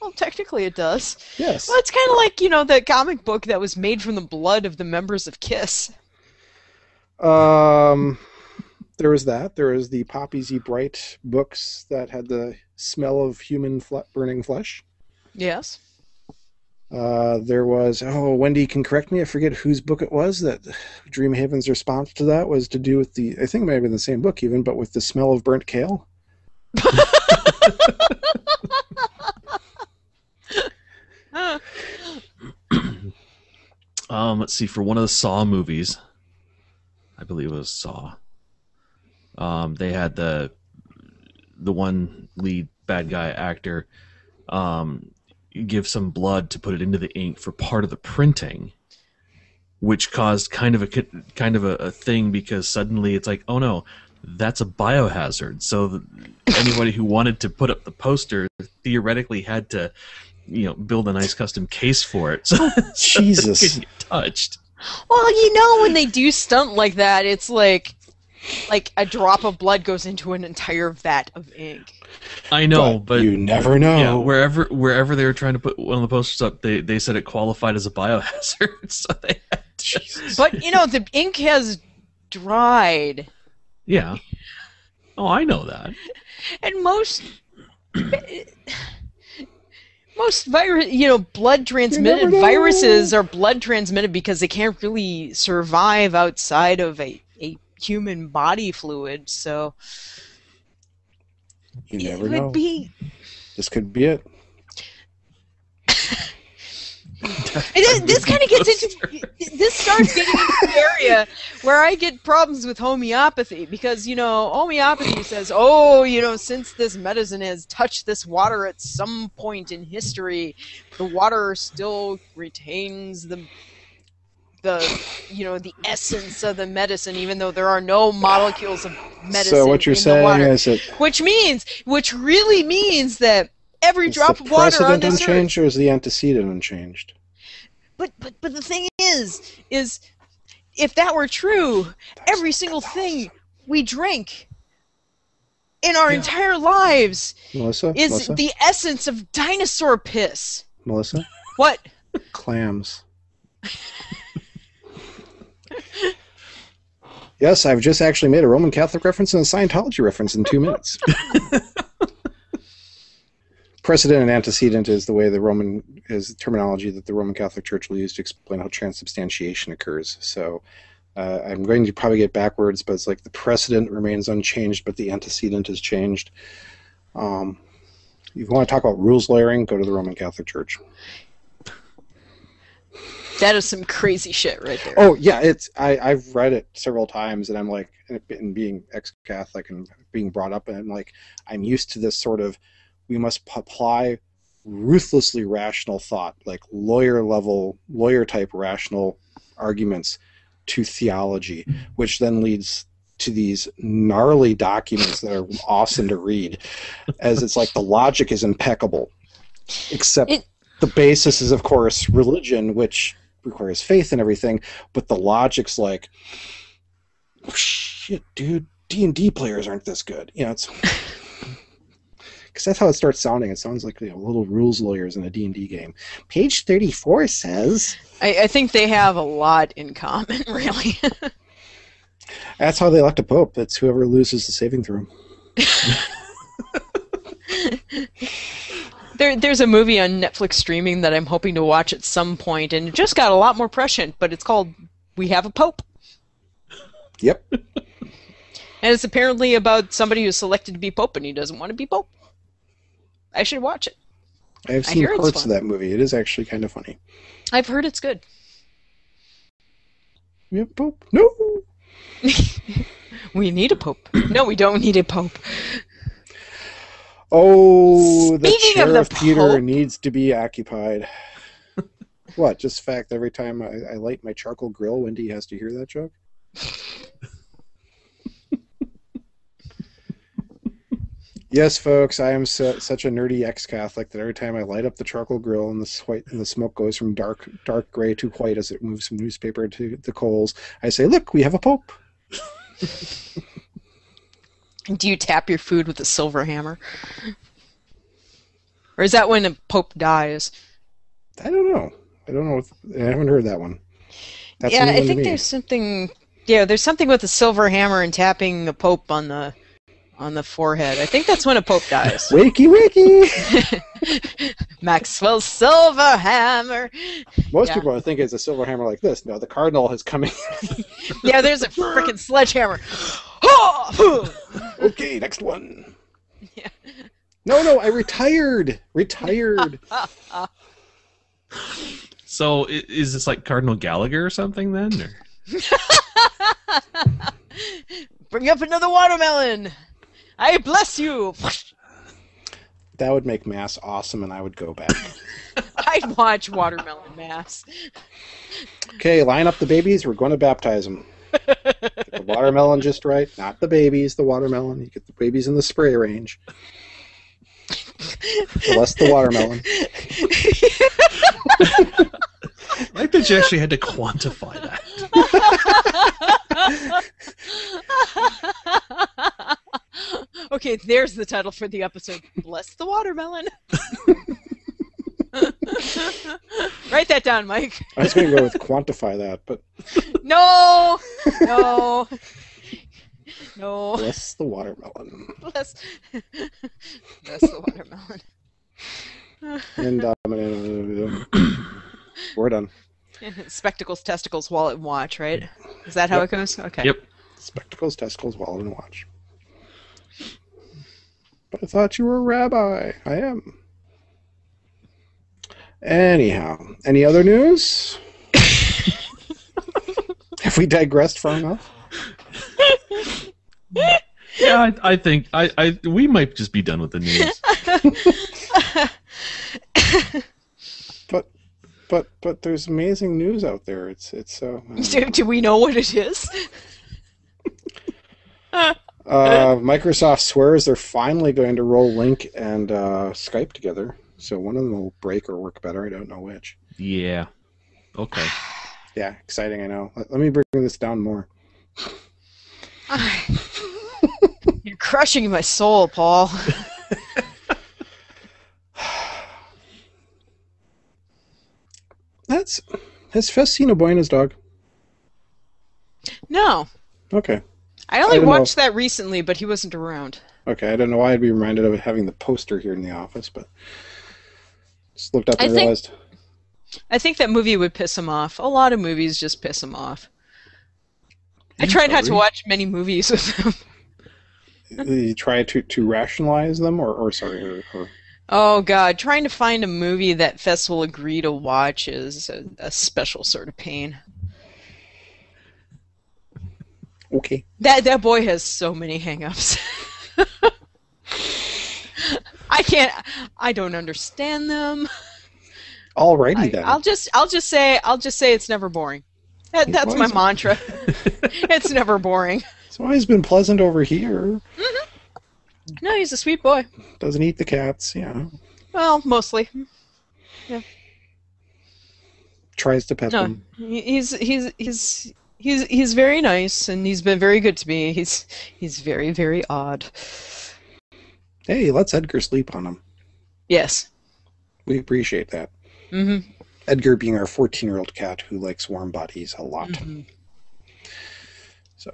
Well, technically it does. Yes. Well, it's kind of like, the comic book that was made from the blood of the members of KISS. There was that. There was the Poppy Z. Bright books that had the smell of human burning flesh. Yes. There was, Wendy can correct me, I forget whose book it was, that Dreamhaven's response to that was to do with I think it might have been the same book even, but with the smell of burnt kale. Let's see, for one of the Saw movies, I believe it was Saw, they had the one lead bad guy actor give some blood to put it into the ink for part of the printing, which caused kind of a thing, because suddenly it's like, oh no, that's a biohazard. So anybody who wanted to put up the poster theoretically had to, build a nice custom case for it. So Jesus. it couldn't get touched. Well, when they do stunt like that, it's like a drop of blood goes into an entire vat of ink. I know, but you never know. Yeah, wherever they were trying to put one of the posters up, they said it qualified as a biohazard. So they had to. But the ink has dried. Yeah. Oh, I know that. And most virus, blood transmitted viruses are blood transmitted because they can't really survive outside of a human body fluid. So You never it know. would be. This could be it. This kind of gets into. This starts getting into the area where I get problems with homeopathy, because homeopathy says, since this medicine has touched this water at some point in history, the water still retains the essence of the medicine, even though there are no molecules of medicine. So what you're in the saying water. is that Which really means that every is drop the of water on precedent this earth. unchanged, or is the antecedent unchanged? But the thing is if that were true, every single thing we drink in our entire lives Melissa? is the essence of dinosaur piss. Melissa? What? Clams. Yes, I've just actually made a Roman Catholic reference and a Scientology reference in 2 minutes. Precedent and antecedent is the terminology that the Roman Catholic Church will use to explain how transubstantiation occurs. So I'm going to probably get backwards, but it's like the precedent remains unchanged, but the antecedent has changed. If you want to talk about rules lawyering, go to the Roman Catholic Church. That is some crazy shit right there. Oh yeah, I've read it several times, and I'm like, and being ex-Catholic and being brought up, and I'm used to this sort of, we must apply ruthlessly rational thought, like lawyer type rational arguments to theology, which then leads to these gnarly documents that are awesome to read, as it's like the logic is impeccable, except the basis is, of course, religion, which requires faith and everything, but the logic's like, oh, shit, dude, D&D players aren't this good. It's because that's how it starts sounding. It sounds like little rules lawyers in a D&D game. Page 34 says... I think they have a lot in common, really. That's how they elect a pope. That's whoever loses the saving throw. There's a movie on Netflix streaming that I'm hoping to watch at some point, and it just got a lot more prescient, but it's called We Have a Pope. Yep. And it's apparently about somebody who's selected to be pope and he doesn't want to be pope. I should watch it. I've seen parts of that movie. It is actually kind of funny. I've heard it's good. We have a pope? No! We need a pope. No, we don't need a pope. Oh, the Speaking of Sheriff the Peter Pope- needs to be occupied. What? Just the fact every time I light my charcoal grill, Wendy has to hear that joke? Yes, folks, I am such a nerdy ex-Catholic that every time I light up the charcoal grill and the smoke goes from dark gray to white as it moves from newspaper to the coals, I say, "Look, we have a pope." Do you tap your food with a silver hammer? Or is that when a pope dies? I don't know. I haven't heard that one. That's Yeah, a new I one to think me. there's something. Yeah, there's something with a silver hammer and tapping the pope on the forehead. I think that's when a pope dies. Wakey, wakey! Maxwell's silver hammer. Most Yeah. people would think it's a silver hammer like this. No, the cardinal is coming. Yeah, there's a freaking sledgehammer. Okay, next one. Yeah. No, I retired. Retired. So is this like Cardinal Gallagher or something then? Or? Bring up another watermelon. I bless you. That would make Mass awesome, and I would go back. I'd watch Watermelon Mass. Okay, line up the babies. We're going to baptize them. Get the watermelon just right. Not the babies, the watermelon. You get the babies in the spray range. Bless the watermelon. I like that you actually had to quantify that. Okay, there's the title for the episode. Bless the watermelon. Write that down, Mike. I was going to go with quantify that, but No. bless the watermelon. Bless the watermelon. And we're done. Spectacles, testicles, wallet, and watch, right? Is that how Yep. it goes? Okay. Yep. Spectacles, testicles, wallet, and watch. But I thought you were a rabbi. I am. Anyhow, any other news? Have we digressed far enough? Yeah, I think we might just be done with the news. But there's amazing news out there. It's so. Do we know what it is? Microsoft swears they're finally going to roll Link and Skype together. So one of them will break or work better. I don't know which. Yeah. Okay. Yeah, exciting. I know. Let me bring this down more. You're crushing my soul, Paul. Has Fess seen a Buena's dog? No. Okay. I only I don't watched that recently, but he wasn't around. Okay, I don't know why I'd be reminded of having the poster here in the office, but just looked up and I think- realized. I think that movie would piss him off. A lot of movies just piss him off. I try not to Sorry. watch many movies with him. You try to rationalize them, or Oh God, trying to find a movie that Fess will agree to watch is a special sort of pain. okay. That boy has so many hang-ups. I don't understand them. Alrighty then. I'll just say it's never boring. That's my mantra. It's never boring. He's always been pleasant over here. No, he's a sweet boy. Doesn't eat the cats, yeah. Well, mostly. Yeah. Tries to pet No, them. he's very nice, and he's been very good to me. He's very, very odd. Hey, let's Edgar sleep on him. Yes. We appreciate that. Mm-hmm. Edgar being our 14-year-old cat who likes warm bodies a lot. Mm-hmm. So,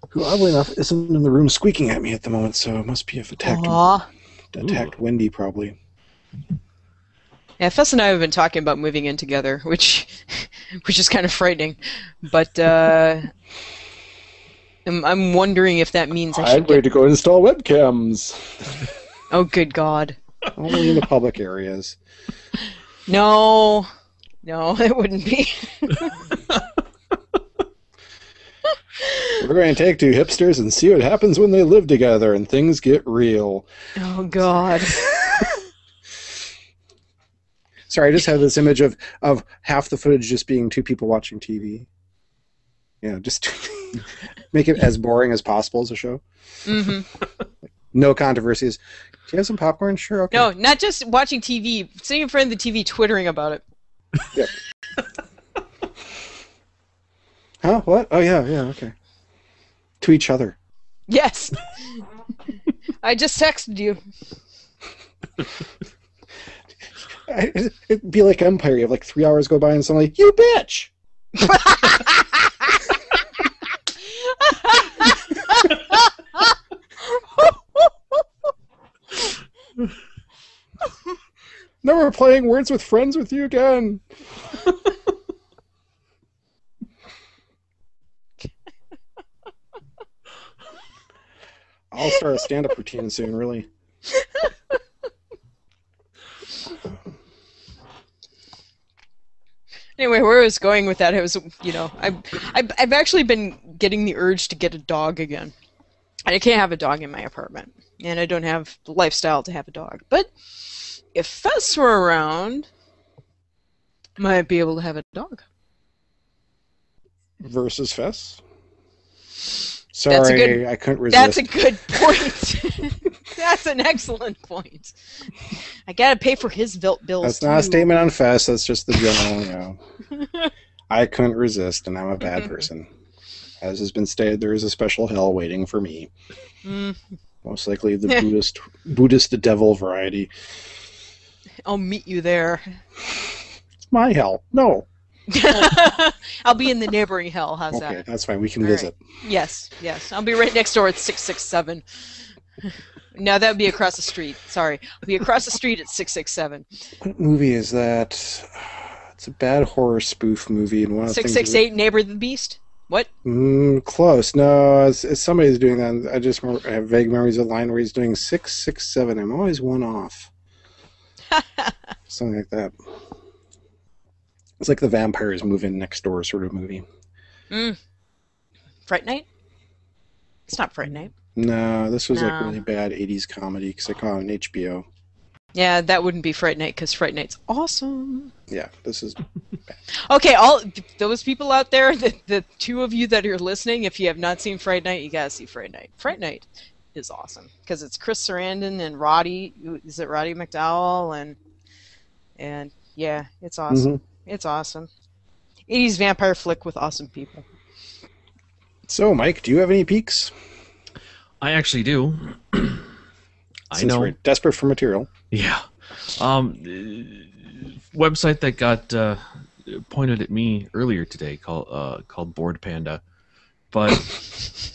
who oddly enough isn't in the room squeaking at me at the moment, so it must be if attacked Wendy probably. Yeah, Fess and I have been talking about moving in together, which is kind of frightening. But I'm wondering if that means I'd wait to go install webcams. Oh, good God. Only in the public areas. No, it wouldn't be. We're going to take two hipsters and see what happens when they live together and things get real. Oh, God. Sorry, I just have this image of half the footage just being two people watching TV. Yeah, just make it as boring as possible as a show. Mm-hmm. No controversies. Do you have some popcorn? Sure, okay. No, not just watching TV, sitting in front of the TV twittering about it. Yep. Huh? What? Oh, yeah, okay. To each other. Yes. I just texted you. It'd be like Empire. You have like 3 hours go by and suddenly, you bitch! Never playing Words with Friends with you again. I'll start a stand-up routine soon, really. Anyway, where I was going with that, it was, I've actually been getting the urge to get a dog again. And I can't have a dog in my apartment. And I don't have the lifestyle to have a dog. But if Fess were around, might be able to have a dog. Versus Fess? Sorry, I couldn't resist. That's a good point. That's an excellent point. I gotta pay for his bills. That's not a statement on Fess. That's just the general, I couldn't resist, and I'm a bad person. As has been stated, there is a special hell waiting for me. Most likely the Buddhist devil variety. I'll meet you there. My hell. No. I'll be in the neighboring hell. How's that? Okay, that's fine. We can All visit. Right. Yes. I'll be right next door at 667. No, that would be across the street. Sorry. I'll be across the street at 667. What movie is that? It's a bad horror spoof movie. And one of 668 Neighbor the Beast? What? Close. No, it's somebody's doing that. I just remember, I have vague memories of the line where he's doing 667. I'm always one off. Something like that. It's like the vampires move in next door sort of movie. Fright Night? It's not Fright Night. No, this was like really bad 80s comedy because I caught it on HBO. Yeah, that wouldn't be Fright Night because Fright Night's awesome. Yeah, this is bad. Okay, all those people out there, the two of you that are listening, if you have not seen Fright Night, you gotta see Fright Night. Fright Night is awesome because it's Chris Sarandon and Roddy. Is it Roddy McDowell? And yeah, it's awesome. It's awesome. 80s vampire flick with awesome people. So, Mike, do you have any peaks? I actually do. Since we're desperate for material. Yeah. Website that got pointed at me earlier today called Board Panda, but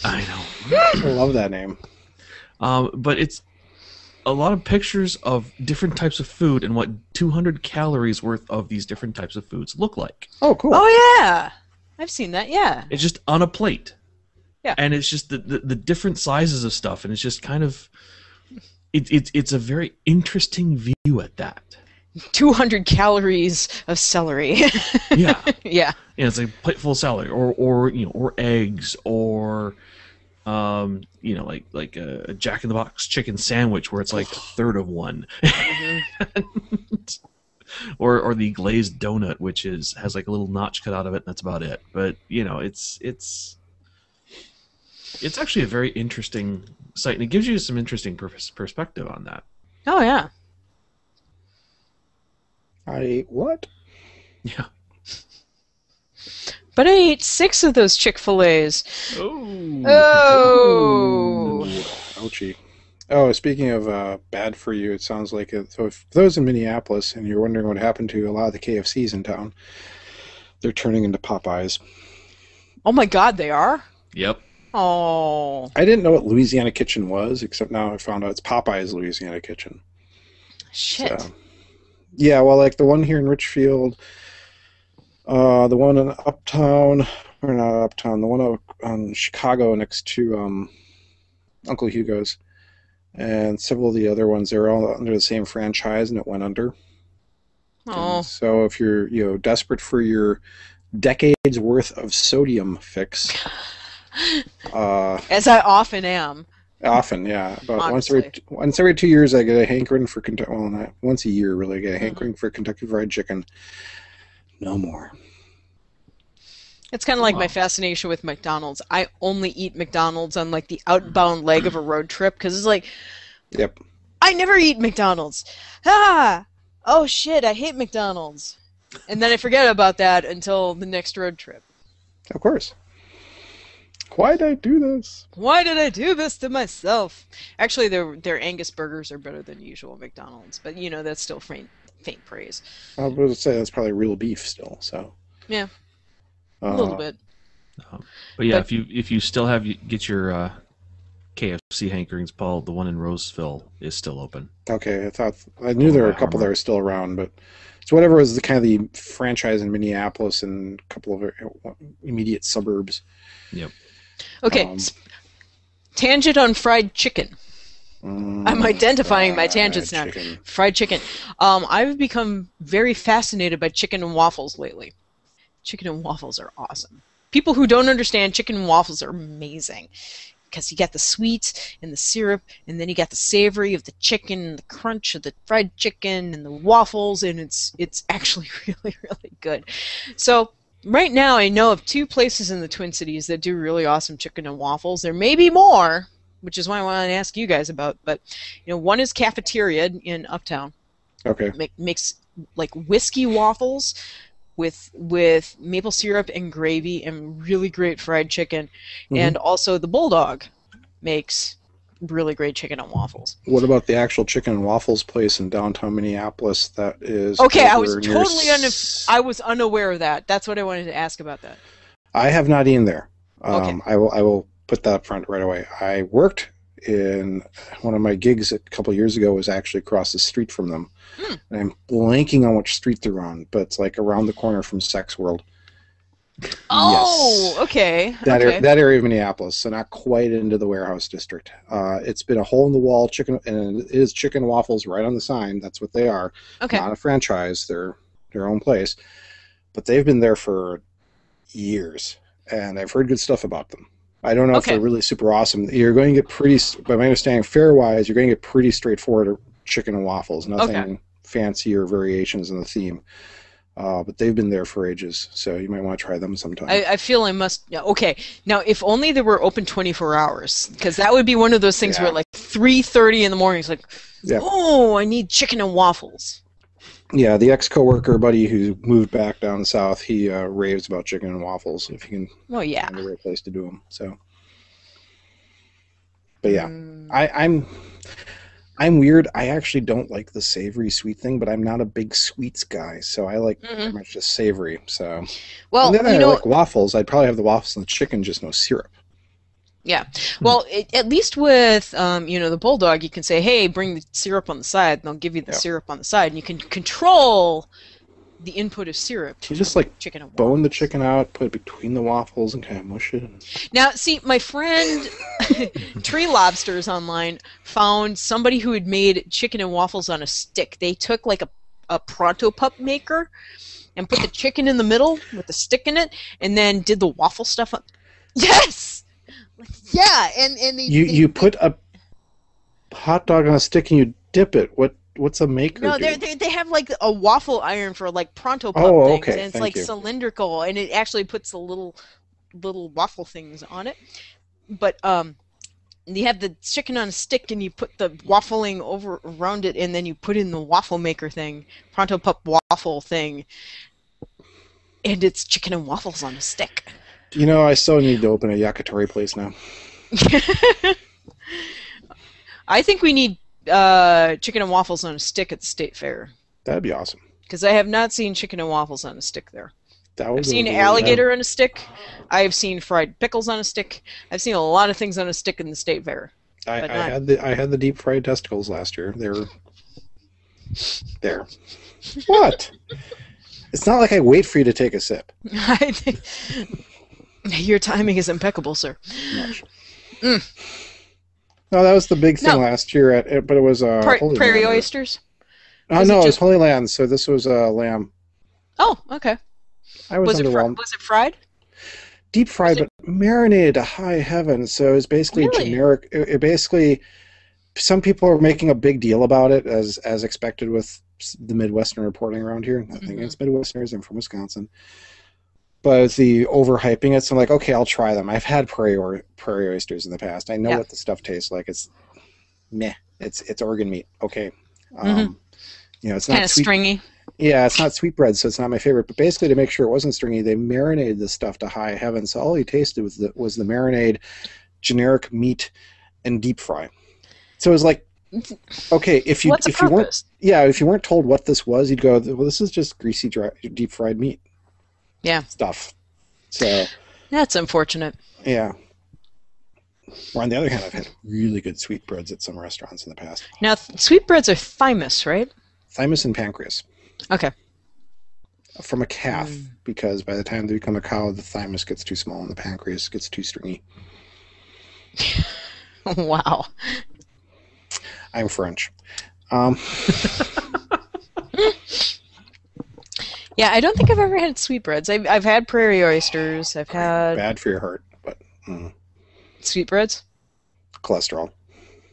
I know. I love that name. But it's a lot of pictures of different types of food and what 200 calories worth of these different types of foods look like. Oh, cool. Oh yeah, I've seen that. Yeah. It's just on a plate. Yeah. And it's just the different sizes of stuff, and it's just kind of it's a very interesting view at that. 200 calories of celery. Yeah. Yeah. And it's like a plate full of celery, or eggs, or like a Jack in the Box chicken sandwich where it's like a third of one, or the glazed donut, which has like a little notch cut out of it, and that's about it. But it's actually a very interesting site, and it gives you some interesting perspective on that. Oh yeah. I ate what? Yeah. But I ate 6 of those Chick-fil-A's. Oh. Oh. Ouchie. Oh, speaking of bad for you, it sounds like it. So if those in Minneapolis and you're wondering what happened to a lot of the KFCs in town, they're turning into Popeyes. Oh my God, they are? Yep. Oh. I didn't know what Louisiana Kitchen was, except now I found out it's Popeye's Louisiana Kitchen. Shit. So, yeah, well, like the one here in Richfield, the one in Uptown, or not Uptown, the one out on Chicago next to Uncle Hugo's, and several of the other ones, they're all under the same franchise, and it went under. Oh. And so if you're desperate for your decades worth of sodium fix, As I often am. often, yeah, about Honestly. once every 2 years, I get a hankering for Kentucky. Well, not once a year, really, I get a hankering for Kentucky Fried Chicken. No more. It's kind of like Wow. my fascination with McDonald's. I only eat McDonald's on like the outbound leg of a road trip because it's like, Yep. I never eat McDonald's. Ah! Oh shit, I hate McDonald's. And then I forget about that until the next road trip. Of course. Why'd I do this? Why did I do this to myself? Actually, their Angus burgers are better than usual McDonald's, but that's still faint praise. I was going to say that's probably real beef still. So Yeah, a little bit. But yeah, But- if you still get your KFC hankerings, Paul, the one in Roseville is still open. Okay, I knew there were a couple that were still around, but it's whatever was the kind of the franchise in Minneapolis and a couple of immediate suburbs. Okay, Um, tangent on fried chicken. I'm identifying my fried tangents now. chicken. Fried chicken. I've become very fascinated by chicken and waffles lately. Chicken and waffles are awesome. People who don't understand chicken and waffles are amazing because you got the sweet and the syrup, and then you got the savory of the chicken, and the crunch of the fried chicken, and the waffles, and it's actually really, really good. So right now I know of 2 places in the Twin Cities that do really awesome chicken and waffles. There may be more, which is why I want to ask you guys about. But one is Cafeteria in Uptown. Okay. Makes like whiskey waffles with maple syrup and gravy and really great fried chicken. And also the Bulldog makes really great chicken and waffles. What about the actual chicken and waffles place in downtown Minneapolis that is Okay, I over was near totally I was unaware of that. That's what I wanted to ask about that. I have not eaten there. Okay. I will put that up front right away. I worked in one of my gigs a couple years ago was actually across the street from them. And I'm blanking on which street they're on, but it's like around the corner from Sex World. Oh, Yes. okay. That, Okay. that area of Minneapolis, so not quite into the warehouse district. It's been a hole-in-the-wall chicken, and it is chicken waffles right on the sign. That's what they are. Okay. Not a franchise. They're their own place. But they've been there for years, and I've heard good stuff about them. I don't know if Okay. they're really super awesome. You're going to get by my understanding, fare-wise, you're going to get pretty straightforward chicken and waffles. Nothing fancy or variations in the theme. But they've been there for ages, so you might want to try them sometime. I feel I must. Yeah, okay, now if only they were open 24 hours, because that would be one of those things Yeah. where like 3:30 in the morning, it's like, Yeah. oh, I need chicken and waffles. Yeah, the ex-coworker buddy who moved back down south, he raves about chicken and waffles if you can Oh yeah. find the right place to do them. So, but yeah, Mm. I'm weird. I actually don't like the savory sweet thing, but I'm not a big sweets guy, so I like pretty much just savory. So, Well, and then I you know, like waffles. I'd probably have the waffles and the chicken, just no syrup. yeah. Well, at least with the Bulldog, you can say, hey, bring the syrup on the side, and they'll give you the Yeah. syrup on the side, and you can control the input of syrup. You just like Chicken and bone the chicken out, put it between the waffles, and kind of mush it. Now, see, my friend Tree Lobsters online found somebody who had made chicken and waffles on a stick. They took like a Pronto Pup maker and put the chicken in the middle with the stick in it, and then did the waffle stuff up. Yes. Yeah, and You put a hot dog on a stick and you dip it. What's a maker? No, do? they have like a waffle iron for like Pronto Pup Oh, things, okay, and it's thank like you. cylindrical, and it actually puts the little waffle things on it. But you have the chicken on a stick, and you put the waffling over around it, and then you put in the waffle maker thing, Pronto Pup waffle thing, and it's chicken and waffles on a stick. You know, I still need to open a yakitori place now. I think we need chicken and waffles on a stick at the state fair, That'd be awesome. because I have not seen chicken and waffles on a stick there. That would I've seen be- alligator on a stick. I've seen fried pickles on a stick. I've seen a lot of things on a stick in the state fair. I but not- had the deep fried testicles last year. They were there. What? It's not like I wait for you to take a sip. I think your timing is impeccable, sir. Much. No, that was the big thing No. last year but it was Holy Prairie Land. oysters. Oh Was it no, it was just- Holy Land. So this was lamb. Oh, okay. I was Was it underwhelmed. was it fried? Deep fried, was but marinated to high heaven. So it's basically Really? generic. It basically, some people are making a big deal about it, as expected with the Midwestern reporting around here. Nothing Mhm. against Midwesterners. I'm from Wisconsin. But it's the overhyping it. So I'm like, okay, I'll try them. I've had prairie oysters in the past. I know Yeah. what the stuff tastes like. It's meh. It's organ meat. Okay. You know, it's Kind not of sweet. stringy. Yeah, it's not sweetbread, so it's not my favorite. But basically, to make sure it wasn't stringy, they marinated the stuff to high heaven. So all you tasted was the marinade, generic meat, and deep fry. So it was like, okay, if you What's the if you weren't purpose? if you weren't told what this was, you'd go, well, this is just greasy, dry, deep fried meat. Yeah. Stuff. So That's unfortunate. yeah. Or on the other hand, I've had really good sweetbreads at some restaurants in the past. Now, sweetbreads are thymus, right? Thymus and pancreas. Okay. From a calf, because by the time they become a cow, the thymus gets too small and the pancreas gets too stringy. Wow. I'm French. Yeah, I don't think I've ever had sweetbreads. I've had prairie oysters. I've had Bad for your heart, but sweetbreads. cholesterol.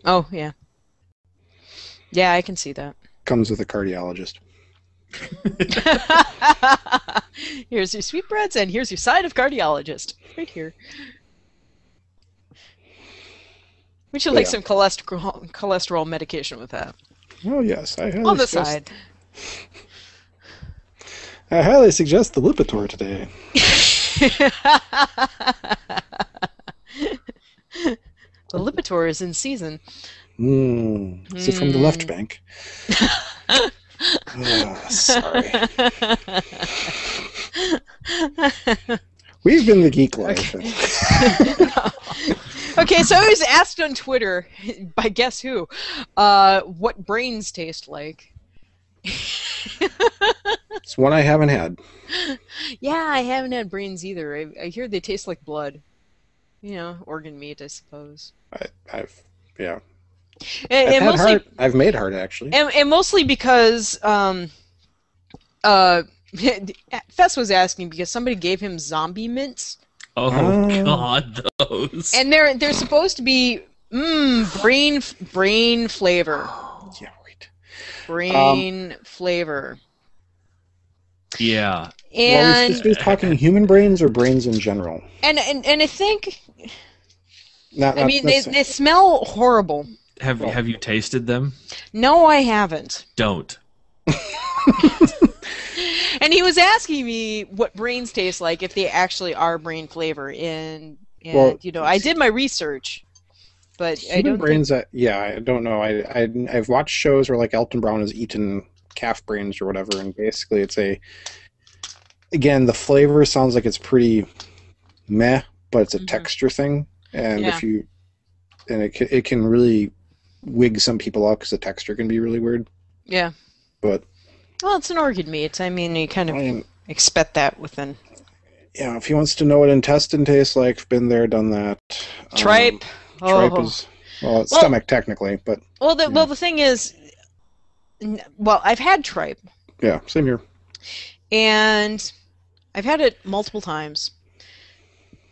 Oh, yeah. Yeah, I can see that. Comes with a cardiologist. Here's your sweetbreads, and here's your side of cardiologist. Right here. We should like Yeah. some cholesterol medication with that. Oh yes, I highly On the suggest, side. I highly suggest the Lipitor today. The Lipitor is in season. Is it from the left bank? Sorry. We've been the Geek Life. Okay, so I was asked on Twitter by guess who, what brains taste like. It's one I haven't had. Yeah, I haven't had brains either. I hear they taste like blood. You know, organ meat, I suppose. I've yeah. And I've had mostly, heart. I've made heart actually. and mostly because Fess was asking because somebody gave him zombie mints, Oh Oh. God, those. and they're supposed to be brain flavor, Yeah, right. brain flavor. Yeah. And Well, we're talking human brains or brains in general. and I think Not, I mean not they smell horrible. Have you tasted them? No, I haven't. Don't. And he was asking me what brains taste like if they actually are brain flavor, and Well, you know I did my research, but I human don't brains. Yeah, I don't know. I've watched shows where like Elton Brown has eaten calf brains or whatever, and basically it's again the flavor sounds like it's pretty meh, but it's a Mhm. texture thing, and Yeah. it can really wig some people out because the texture can be really weird. Yeah. But Well, it's an organ meat. I mean, you kind I of mean, expect that within yeah, if he wants to know what intestine tastes like, been there, done that. tripe. Tripe Oh. is it's stomach technically, but Well, the thing is, well, I've had tripe, Yeah, same here. And I've had it multiple times.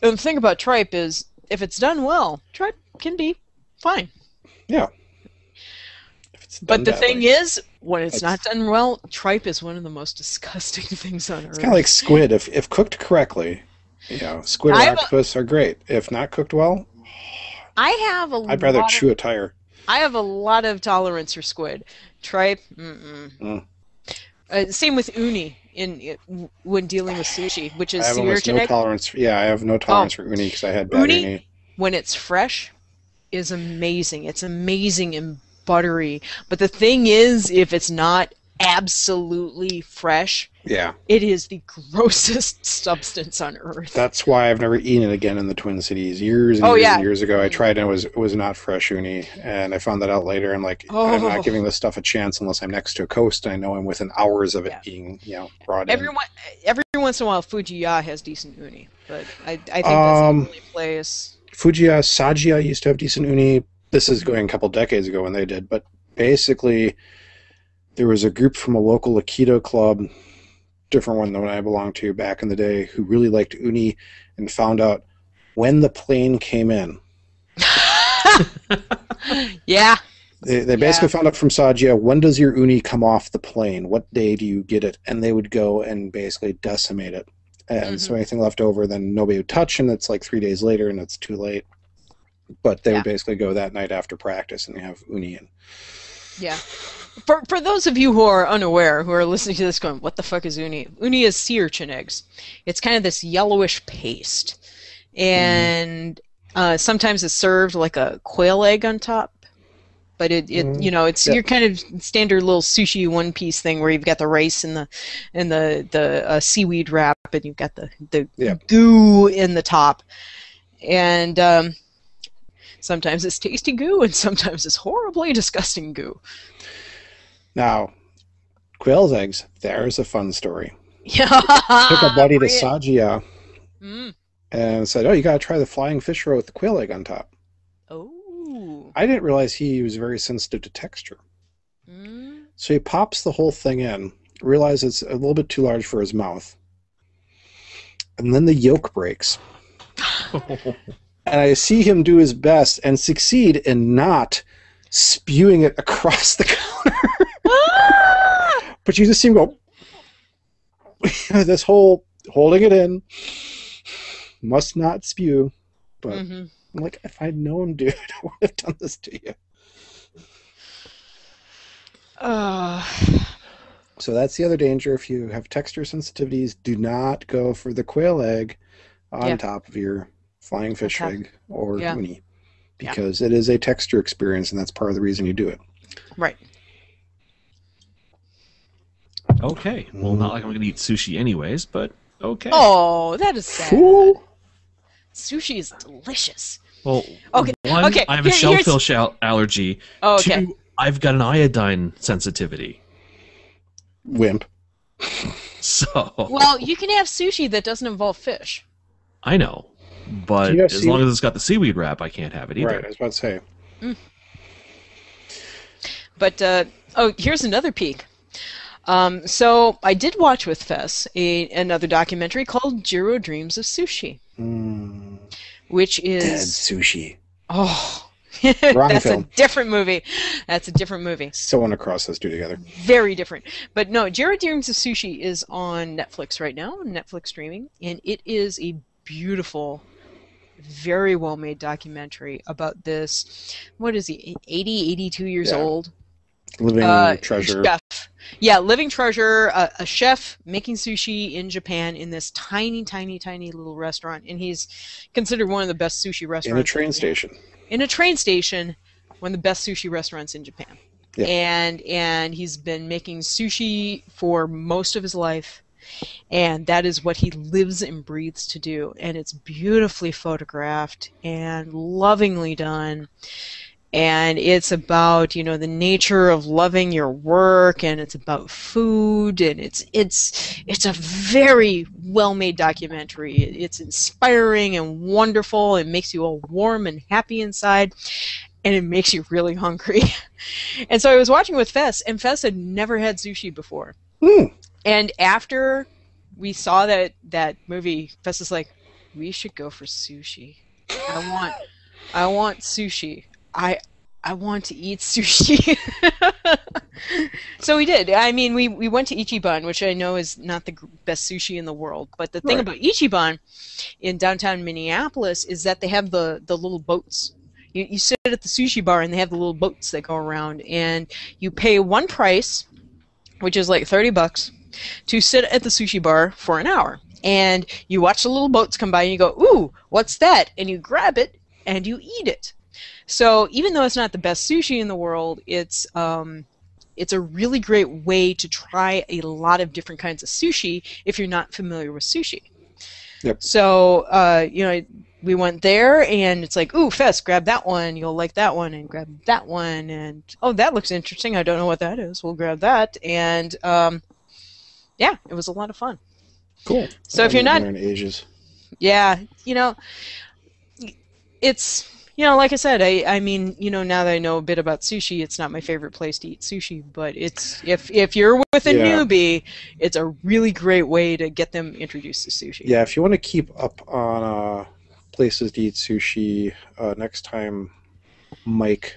And the thing about tripe is, if it's done well, tripe can be fine. Yeah. If it's done But the thing badly. is, when it's not done well, tripe is one of the most disgusting things on earth. It's kind of like squid. If cooked correctly, squid or octopus are great. If not cooked well, I'd rather chew a tire. I have a lot of tolerance for squid. Tripe, same with uni when dealing with sushi, which is I have sea almost urchin no egg. tolerance. I have no tolerance for uni because I had bad uni. When it's fresh, is amazing. It's amazing and buttery. But the thing is, if it's not absolutely fresh, it is the grossest substance on earth. That's why I've never eaten it again in the Twin Cities. Years and years ago, I tried and it was not fresh uni, and I found that out later. I'm like, I'm not giving this stuff a chance unless I'm next to a coast and I know I'm within hours of it being brought in. Every once in a while, Fujiya has decent uni, but I think that's the only place. Fujiya, Sajiya used to have decent uni. This is going a couple decades ago when they did, but basically there was a group from a local Aikido club, different one than one I belonged to back in the day, who really liked uni and found out when the plane came in. Yeah. They basically found out from Sajiya, when does your uni come off the plane? What day do you get it? And they would go and basically decimate it. And so anything left over, then nobody would touch, and it's like 3 days later, and it's too late. But they would basically go that night after practice, and they have uni in. Yeah. For those of you who are unaware, who are listening to this going, what the fuck is uni? Uni is sea urchin eggs. It's kind of this yellowish paste. And sometimes it's served like a quail egg on top. But it's your kind of standard little sushi one-piece thing where you've got the rice and the seaweed wrap, and you've got the goo in the top. And sometimes it's tasty goo, and sometimes it's horribly disgusting goo. Now, quail's eggs, there's a fun story. Yeah. Took a buddy to Sajiya and said, you got to try the flying fish roe with the quail egg on top. Oh. I didn't realize he was very sensitive to texture. So he pops the whole thing in, realizes it's a little bit too large for his mouth, and then the yolk breaks. And I see him do his best and succeed in not spewing it across the counter. But you just see him go, this whole holding it in, must not spew. But I'm like, if I'd known, dude, I would have done this to you. So that's the other danger. If you have texture sensitivities, do not go for the quail egg on top of your flying fish egg or uni, because it is a texture experience, and that's part of the reason you do it. Right. Okay. Well, not like I'm going to eat sushi anyways, but okay. Oh, that is sad. Cool. Sushi is delicious. Well, one, I have a shellfish allergy. Oh, okay. 2, I've got an iodine sensitivity. Wimp. So. Well, you can have sushi that doesn't involve fish. I know, but as long as it's got the seaweed wrap, I can't have it either. Right, I was about to say. But here's another peek. So I did watch with Fess another documentary called Jiro Dreams of Sushi, which is Dead sushi. Oh, Wrong that's film. a different movie. That's a different movie. Still want to cross those two together. Very different. But no, Jiro Dreams of Sushi is on Netflix right now, Netflix streaming, and it is a beautiful, very well made documentary about this. What is he? 80, 82 years old. Living treasure. Chef. Yeah, living treasure, a chef making sushi in Japan in this tiny, tiny, tiny little restaurant, and he's considered one of the best sushi restaurants. In a train station. In a train station, one of the best sushi restaurants in Japan. Yeah. And he's been making sushi for most of his life, and that is what he lives and breathes to do. And it's beautifully photographed and lovingly done. And it's about, the nature of loving your work, and it's about food, and it's a very well-made documentary. It's inspiring and wonderful. It makes you all warm and happy inside, and it makes you really hungry. And so I was watching with Fess, and Fess had never had sushi before. And after we saw that movie, Fess is like, we should go for sushi. I want sushi. I want to eat sushi. So we did. I mean, we went to Ichiban, which I know is not the best sushi in the world. But the thing about Ichiban in downtown Minneapolis is that they have the little boats. You sit at the sushi bar and they have the little boats that go around, and you pay one price, which is like $30, to sit at the sushi bar for an hour. And you watch the little boats come by and you go, ooh, what's that? And you grab it and you eat it. So even though it's not the best sushi in the world, it's a really great way to try a lot of different kinds of sushi if you're not familiar with sushi. Yep. So, we went there, and it's like, ooh, Fess, grab that one. You'll like that one, and grab that one. And, oh, that looks interesting. I don't know what that is. We'll grab that. And, yeah, it was a lot of fun. Cool. So if you're not... in ages. Yeah, it's... like I said, I mean, now that I know a bit about sushi, it's not my favorite place to eat sushi, but it's if you're with a newbie, it's a really great way to get them introduced to sushi. Yeah, if you want to keep up on places to eat sushi, next time Mike,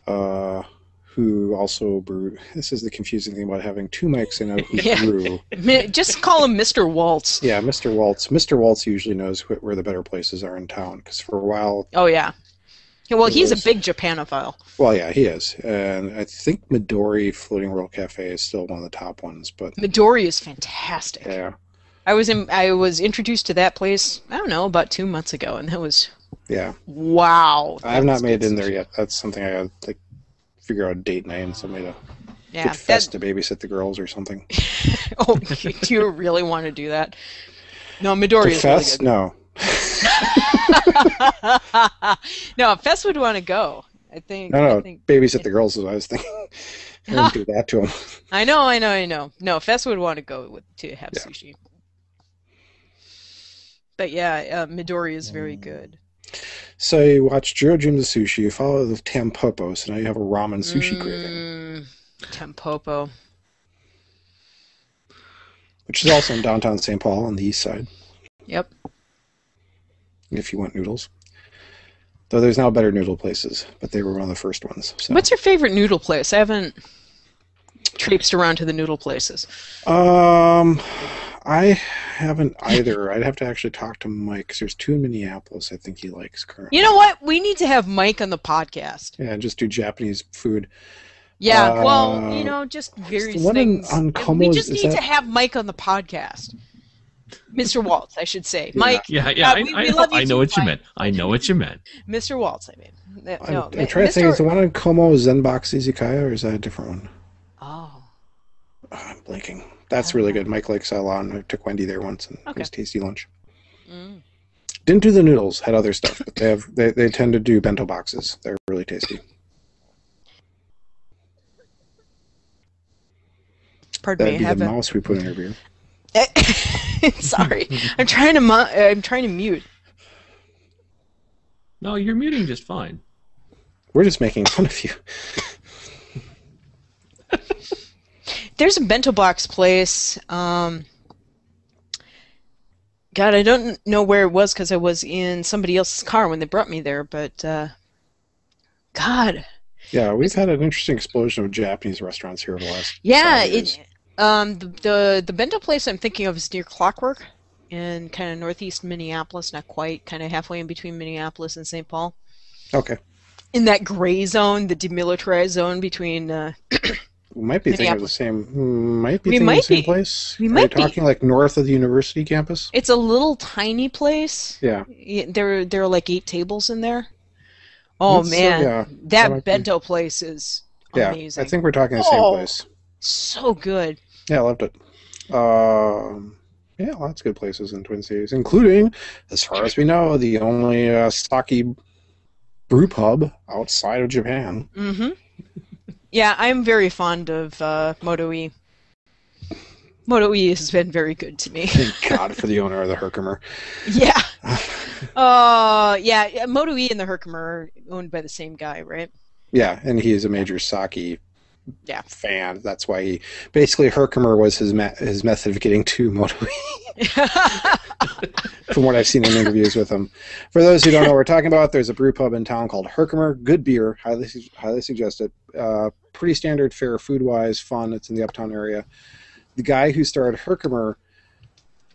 who also brewed, this is the confusing thing about having two mics in a brew. Just call him Mr. Waltz. Yeah, Mr. Waltz. Mr. Waltz usually knows where the better places are in town, because for a while... Oh, yeah. Well, he's a big Japanophile. Well, yeah, he is. And I think Midori Floating World Cafe is still one of the top ones. But Midori is fantastic. Yeah. I was introduced to that place, I don't know, about 2 months ago, and that was... Yeah. Wow. I have not made it in there yet. That's something I got to figure out a date night and somebody to get Fess to babysit the girls or something. Oh, do you really want to do that? No, Midori is Fess? really good. No, Fess would want to go. I think. No, babysit the girls is what I was thinking. I wouldn't do that to him. I know. No, Fess would want to go to have sushi. But yeah, Midori is very good. So you watch Jiro Dreams of Sushi, you follow the Tampopo, so now you have a ramen sushi craving. Tampopo. Which is also in downtown St. Paul on the east side. Yep. If you want noodles. Though there's now better noodle places, but they were one of the first ones. So. What's your favorite noodle place? I haven't traipsed around to the noodle places. I haven't either. I'd have to actually talk to Mike, because there's two in Minneapolis I think he likes currently. You know what? We need to have Mike on the podcast. Yeah, just do Japanese food. Yeah, well, just various things. We just need to have Mike on the podcast. Mr. Waltz, I should say. Mike. Yeah, I know what you meant. I know what you meant. Mr. Waltz, I mean. I'm trying to think, is the one in Como Zenbox Izakaya, or is that a different one? Oh. I'm blanking. That's really good. Mike likes Salon. I took Wendy there once, and it was tasty lunch. Didn't do the noodles, had other stuff, but they tend to do bento boxes. They're really tasty. Pardon me, that'd be the mouse we put in our beer. Sorry, I'm trying to mute. No, you're muting just fine. We're just making fun of you. There's a bento box place. God, I don't know where it was because I was in somebody else's car when they brought me there. But God. Yeah, we've had an interesting explosion of Japanese restaurants here over the last. Yeah, the bento place I'm thinking of is near Clockwork, in kind of northeast Minneapolis, not quite, kind of halfway in between Minneapolis and St. Paul. Okay. In that gray zone, the demilitarized zone between. We might be thinking of the same. Might be thinking of the same place. We might be talking like north of the university campus. It's a little tiny place. Yeah. There are like 8 tables in there. Oh man, that bento place is amazing. Yeah, I think we're talking the same place. So good. Yeah, I loved it. Yeah, lots of good places in Twin Cities, including, as far as we know, the only sake brew pub outside of Japan. Mm-hmm. Yeah, I'm very fond of Moto-E. Moto-E has been very good to me. Thank God for the owner of the Herkimer. Yeah. Moto-E and the Herkimer are owned by the same guy, right? Yeah, and he is a major sake Yeah. fan. That's why he basically Herkimer was his method of getting to Moto E. From what I've seen in interviews with him. For those who don't know what we're talking about, there's a brew pub in town called Herkimer. Good beer, highly suggested. Pretty standard fare, food-wise, fun. It's in the Uptown area. The guy who started Herkimer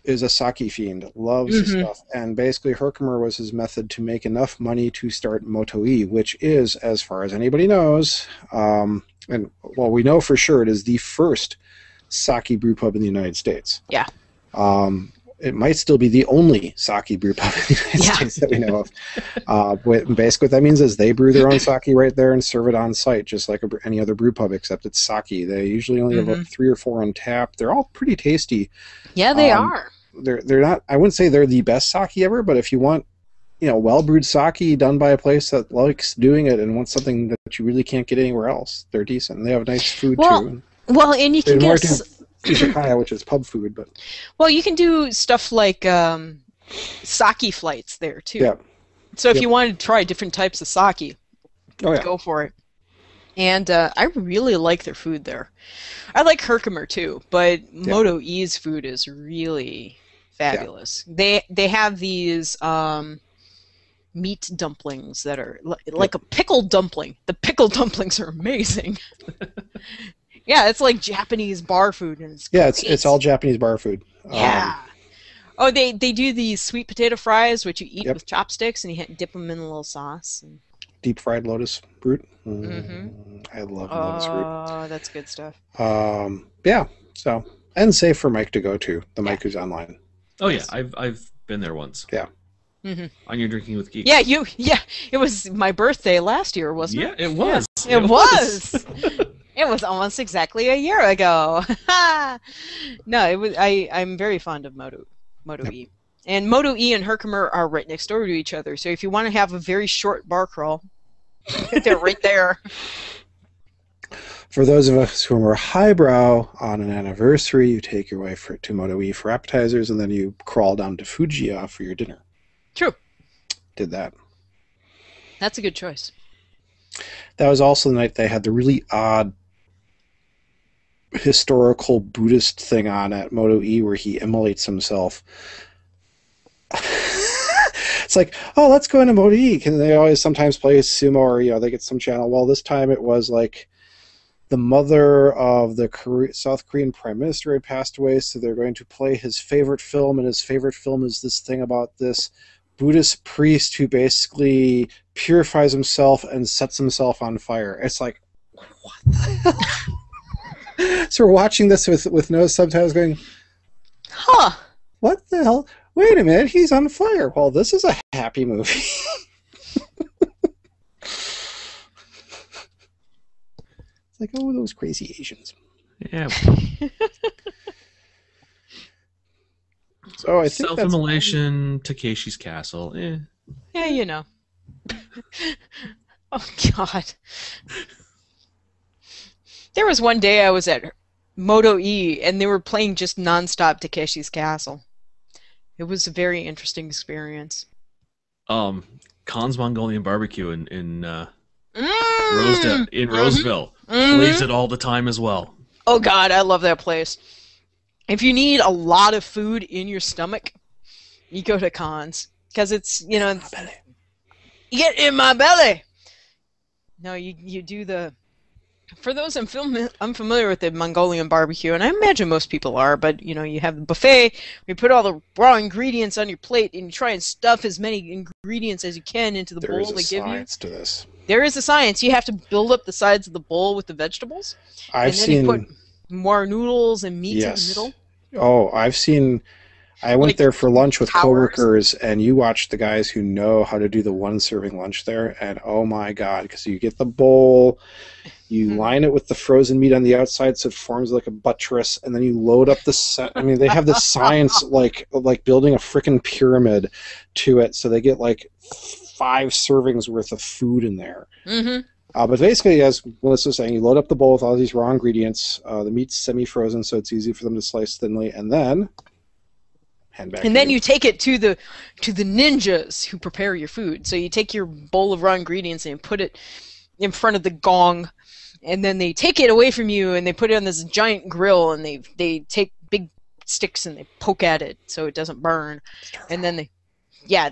is a sake fiend, loves the stuff, and basically Herkimer was his method to make enough money to start Moto E, which is, as far as anybody knows, and well, we know for sure it is the first sake brew pub in the United States. Yeah. It might still be the only sake brew pub in the United States that we know of. Basically what that means is they brew their own sake right there and serve it on site, just like any other brew pub, except it's sake. They usually only have about 3 or 4 on tap. They're all pretty tasty. Yeah, they are. They're not, I wouldn't say they're the best sake ever, but if you want, well brewed sake done by a place that likes doing it and wants something that you really can't get anywhere else, they're decent. They have nice food too. Well, and you can get izakaya, which is pub food, but you can do stuff like sake flights there too. Yeah. So if you wanted to try different types of sake, oh, go for it. And I really like their food there. I like Herkimer too, but Moto E's food is really fabulous. They have these meat dumplings that are like a pickled dumpling. The pickled dumplings are amazing. Yeah, it's like Japanese bar food, and it's all Japanese bar food. Yeah. They do these sweet potato fries, which you eat with chopsticks, and you dip them in a little sauce. And... Deep fried lotus root. I love lotus root. Oh, that's good stuff. Yeah. So, and safe for Mike to go to. The Mike who's online. Oh yeah, I've been there once. Yeah. On your Drinking with Geeks. Yeah, it was my birthday last year, wasn't it? Yeah, it was. Yeah, it was. It was almost exactly a year ago. No, it was. I'm very fond of Moto E, and Moto E and Herkimer are right next door to each other. So if you want to have a very short bar crawl, they're right there. For those of us who are highbrow, on an anniversary, you take your wife to Moto E for appetizers, and then you crawl down to Fujiya for your dinner. True. Did that. That's a good choice. That was also the night they had the really odd historical Buddhist thing on at Moto E where he immolates himself. It's like, oh, let's go into Moto E. Can they always sometimes play sumo or they get some channel? Well, this time it was like the mother of the South Korean prime minister had passed away, so they're going to play his favorite film, and his favorite film is this thing about this Buddhist priest who basically purifies himself and sets himself on fire. It's like, what the hell? So we're watching this with no subtitles going, huh, what the hell? Wait a minute, he's on fire. Well, this is a happy movie. It's like, oh, those crazy Asians. Yeah. So I think Self-immolation, Takeshi's Castle. Yeah, Oh, God. There was one day I was at Moto E, and they were playing just nonstop Takeshi's Castle. It was a very interesting experience. Khan's Mongolian Barbecue in Roseville plays it all the time as well. Oh, God, I love that place. If you need a lot of food in your stomach, you go to Khan's. Because it's, get in my belly. No, you do the... For those unfamiliar with the Mongolian barbecue, and I imagine most people are, but you have the buffet, you put all the raw ingredients on your plate, and you try and stuff as many ingredients as you can into the bowl they give you. There is a science to this. There is a science. You have to build up the sides of the bowl with the vegetables. You put more noodles and meat in the middle. Oh, I went there for lunch with coworkers, and you watch the guys who know how to do the one-serving lunch there, and oh my God, because you get the bowl, you line it with the frozen meat on the outside so it forms like a buttress, and then you load up they have this science like building a freaking pyramid to it, so they get like 5 servings worth of food in there. But basically, as Melissa was saying, you load up the bowl with all these raw ingredients. The meat's semi-frozen, so it's easy for them to slice thinly, and then you take it to the ninjas who prepare your food. So you take your bowl of raw ingredients and you put it in front of the gong and then they take it away from you and they put it on this giant grill and they take big sticks and they poke at it so it doesn't burn, and then they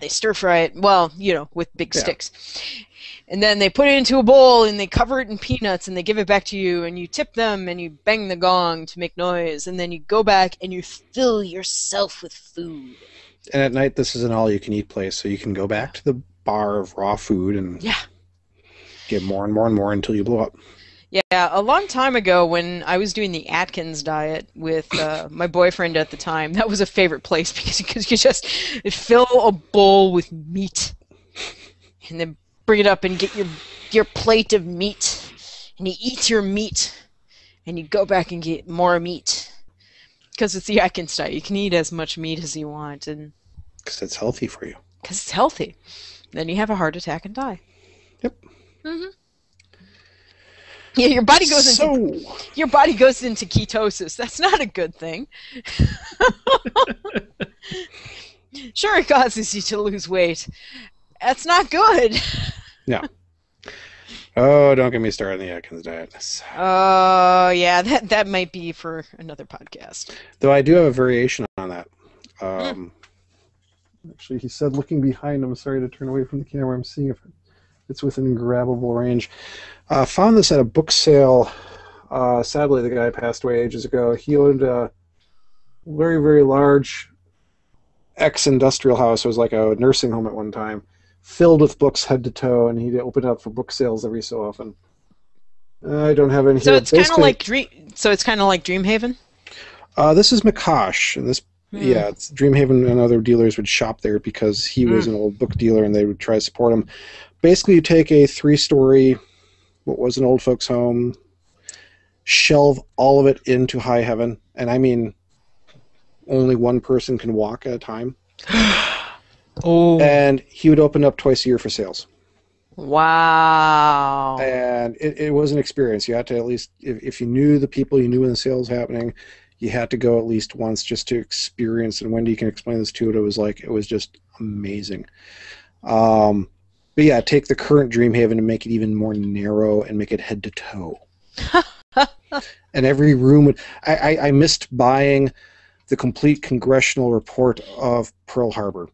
stir fry it, well, with big sticks, and then they put it into a bowl and they cover it in peanuts and they give it back to you and you tip them and you bang the gong to make noise, and then you go back and you fill yourself with food. And at night, this is an all-you-can-eat place, so you can go back to the bar of raw food and get more and more and more until you blow up. Yeah, a long time ago when I was doing the Atkins diet with my boyfriend at the time, that was a favorite place because you could just fill a bowl with meat and then bring it up and get your plate of meat, and you eat your meat and you go back and get more meat. Because it's the Atkins diet. You can eat as much meat as you want. Because it's healthy for you. Because it's healthy. Then you have a heart attack and die. Yep. Mm-hmm. Yeah, your body goes into ketosis. That's not a good thing. Sure, it causes you to lose weight. That's not good. No. Oh, don't get me started on the Atkins diet. Oh, yeah, that might be for another podcast. Though I do have a variation on that. Actually, he said looking behind him. Sorry to turn away from the camera. I'm seeing if it's within grabbable range. Found this at a book sale. Sadly, the guy passed away ages ago. He owned a very, very large ex-industrial house. It was like a nursing home at one time, filled with books head to toe, and he'd open up for book sales every so often. I don't have any. So it's kind of like Dreamhaven. This is Makash, and this it's Dreamhaven and other dealers would shop there because he was an old book dealer, and they would try to support him. Basically, you take a 3-story, what was an old folks' home, shelve all of it into high heaven, and I mean, only one person can walk at a time. Oh. And he would open up twice a year for sales. Wow. And it was an experience. You had to at least, if you knew the people, you knew when the sale was happening, you had to go at least once just to experience. And Wendy can explain this too. It was just amazing. But yeah, take the current Dreamhaven and make it even more narrow and make it head to toe. And every room would. I missed buying the complete congressional report of Pearl Harbor.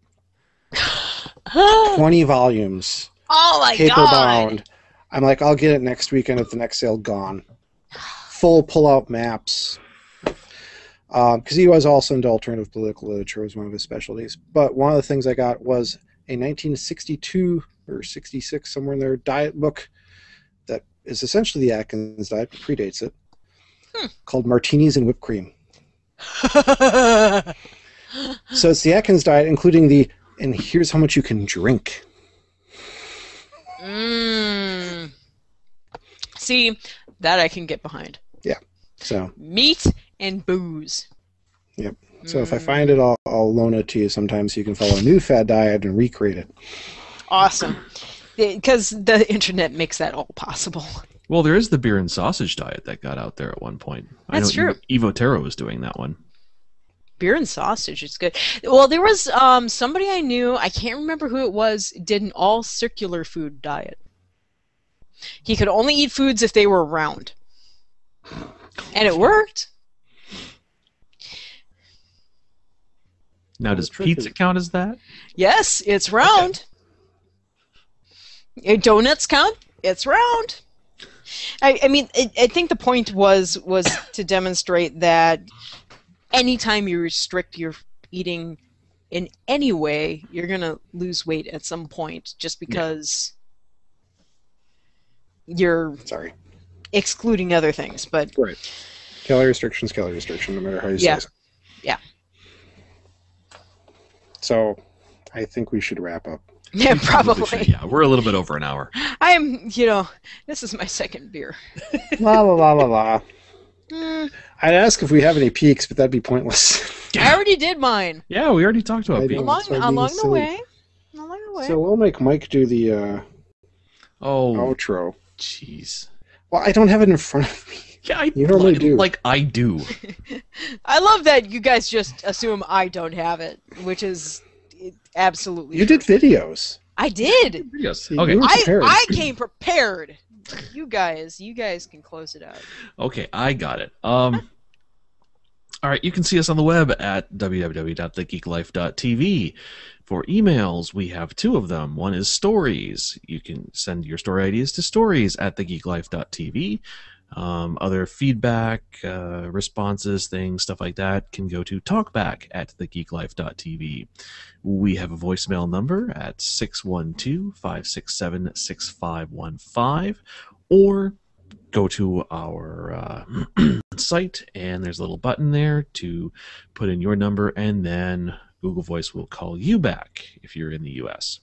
20 volumes. Oh my paper god! Bound. I'm like, I'll get it next weekend at the next sale. Gone. Full pull-out maps. Because he was also into alternative political literature, was one of his specialties. But one of the things I got was a 1962 or 66, somewhere in there, diet book that is essentially the Atkins diet, but predates it, called Martinis and Whipped Cream. So it's the Atkins diet, including and here's how much you can drink. See, that I can get behind. Yeah. So meat and booze. Yep. So if I find it, I'll loan it to you sometime so you can follow a new fad diet and recreate it. Awesome. Because the internet makes that all possible. Well, there is the beer and sausage diet that got out there at one point. That's true. Evo Terra was doing that one. Beer and sausage is good. Well, there was somebody I knew, I can't remember who it was, did an all circular food diet. He could only eat foods if they were round. And it worked. Now, does pizza count as that? Yes, it's round. Okay. Donuts count? It's round. I mean, I think the point was to demonstrate that anytime you restrict your eating in any way, you're going to lose weight at some point just because you're excluding other things. But right. Calorie restriction, no matter how you say it. Yeah. So I think we should wrap up. Yeah, probably. Yeah, we're a little bit over an hour. This is my second beer. La la la la la. I'd ask if we have any peaks, but that'd be pointless. I already did mine. Yeah, we already talked about peaks. Along the way. So we'll make Mike do the Oh, outro. Jeez. Well, I don't have it in front of me. Yeah, you normally do. Like I do. I love that you guys just assume I don't have it, which is absolutely You true. did videos. I did. Yes. See, Okay. you were prepared. I came prepared. You guys can close it out. Okay, I got it. All right, you can see us on the web at www.thegeeklife.tv. For emails, we have two of them. One is stories. You can send your story ideas to stories@thegeeklife.tv. Other feedback, responses, things, stuff like that can go to talkback@thegeeklife.tv. We have a voicemail number at 612-567-6515, or go to our site, and there's a little button there to put in your number, and then Google Voice will call you back if you're in the U.S.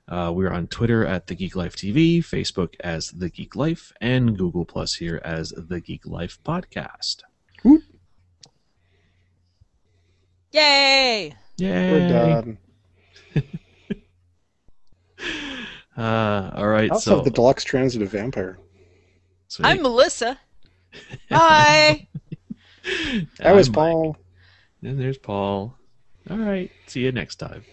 We're on Twitter at The Geek Life TV, Facebook as The Geek Life, and Google Plus here as The Geek Life Podcast. Yay! Yay! We're done. All right, I also have the deluxe transitive vampire. Sweet. I'm Melissa. Bye. That was I'm Paul. Mike. And there's Paul. All right, see you next time.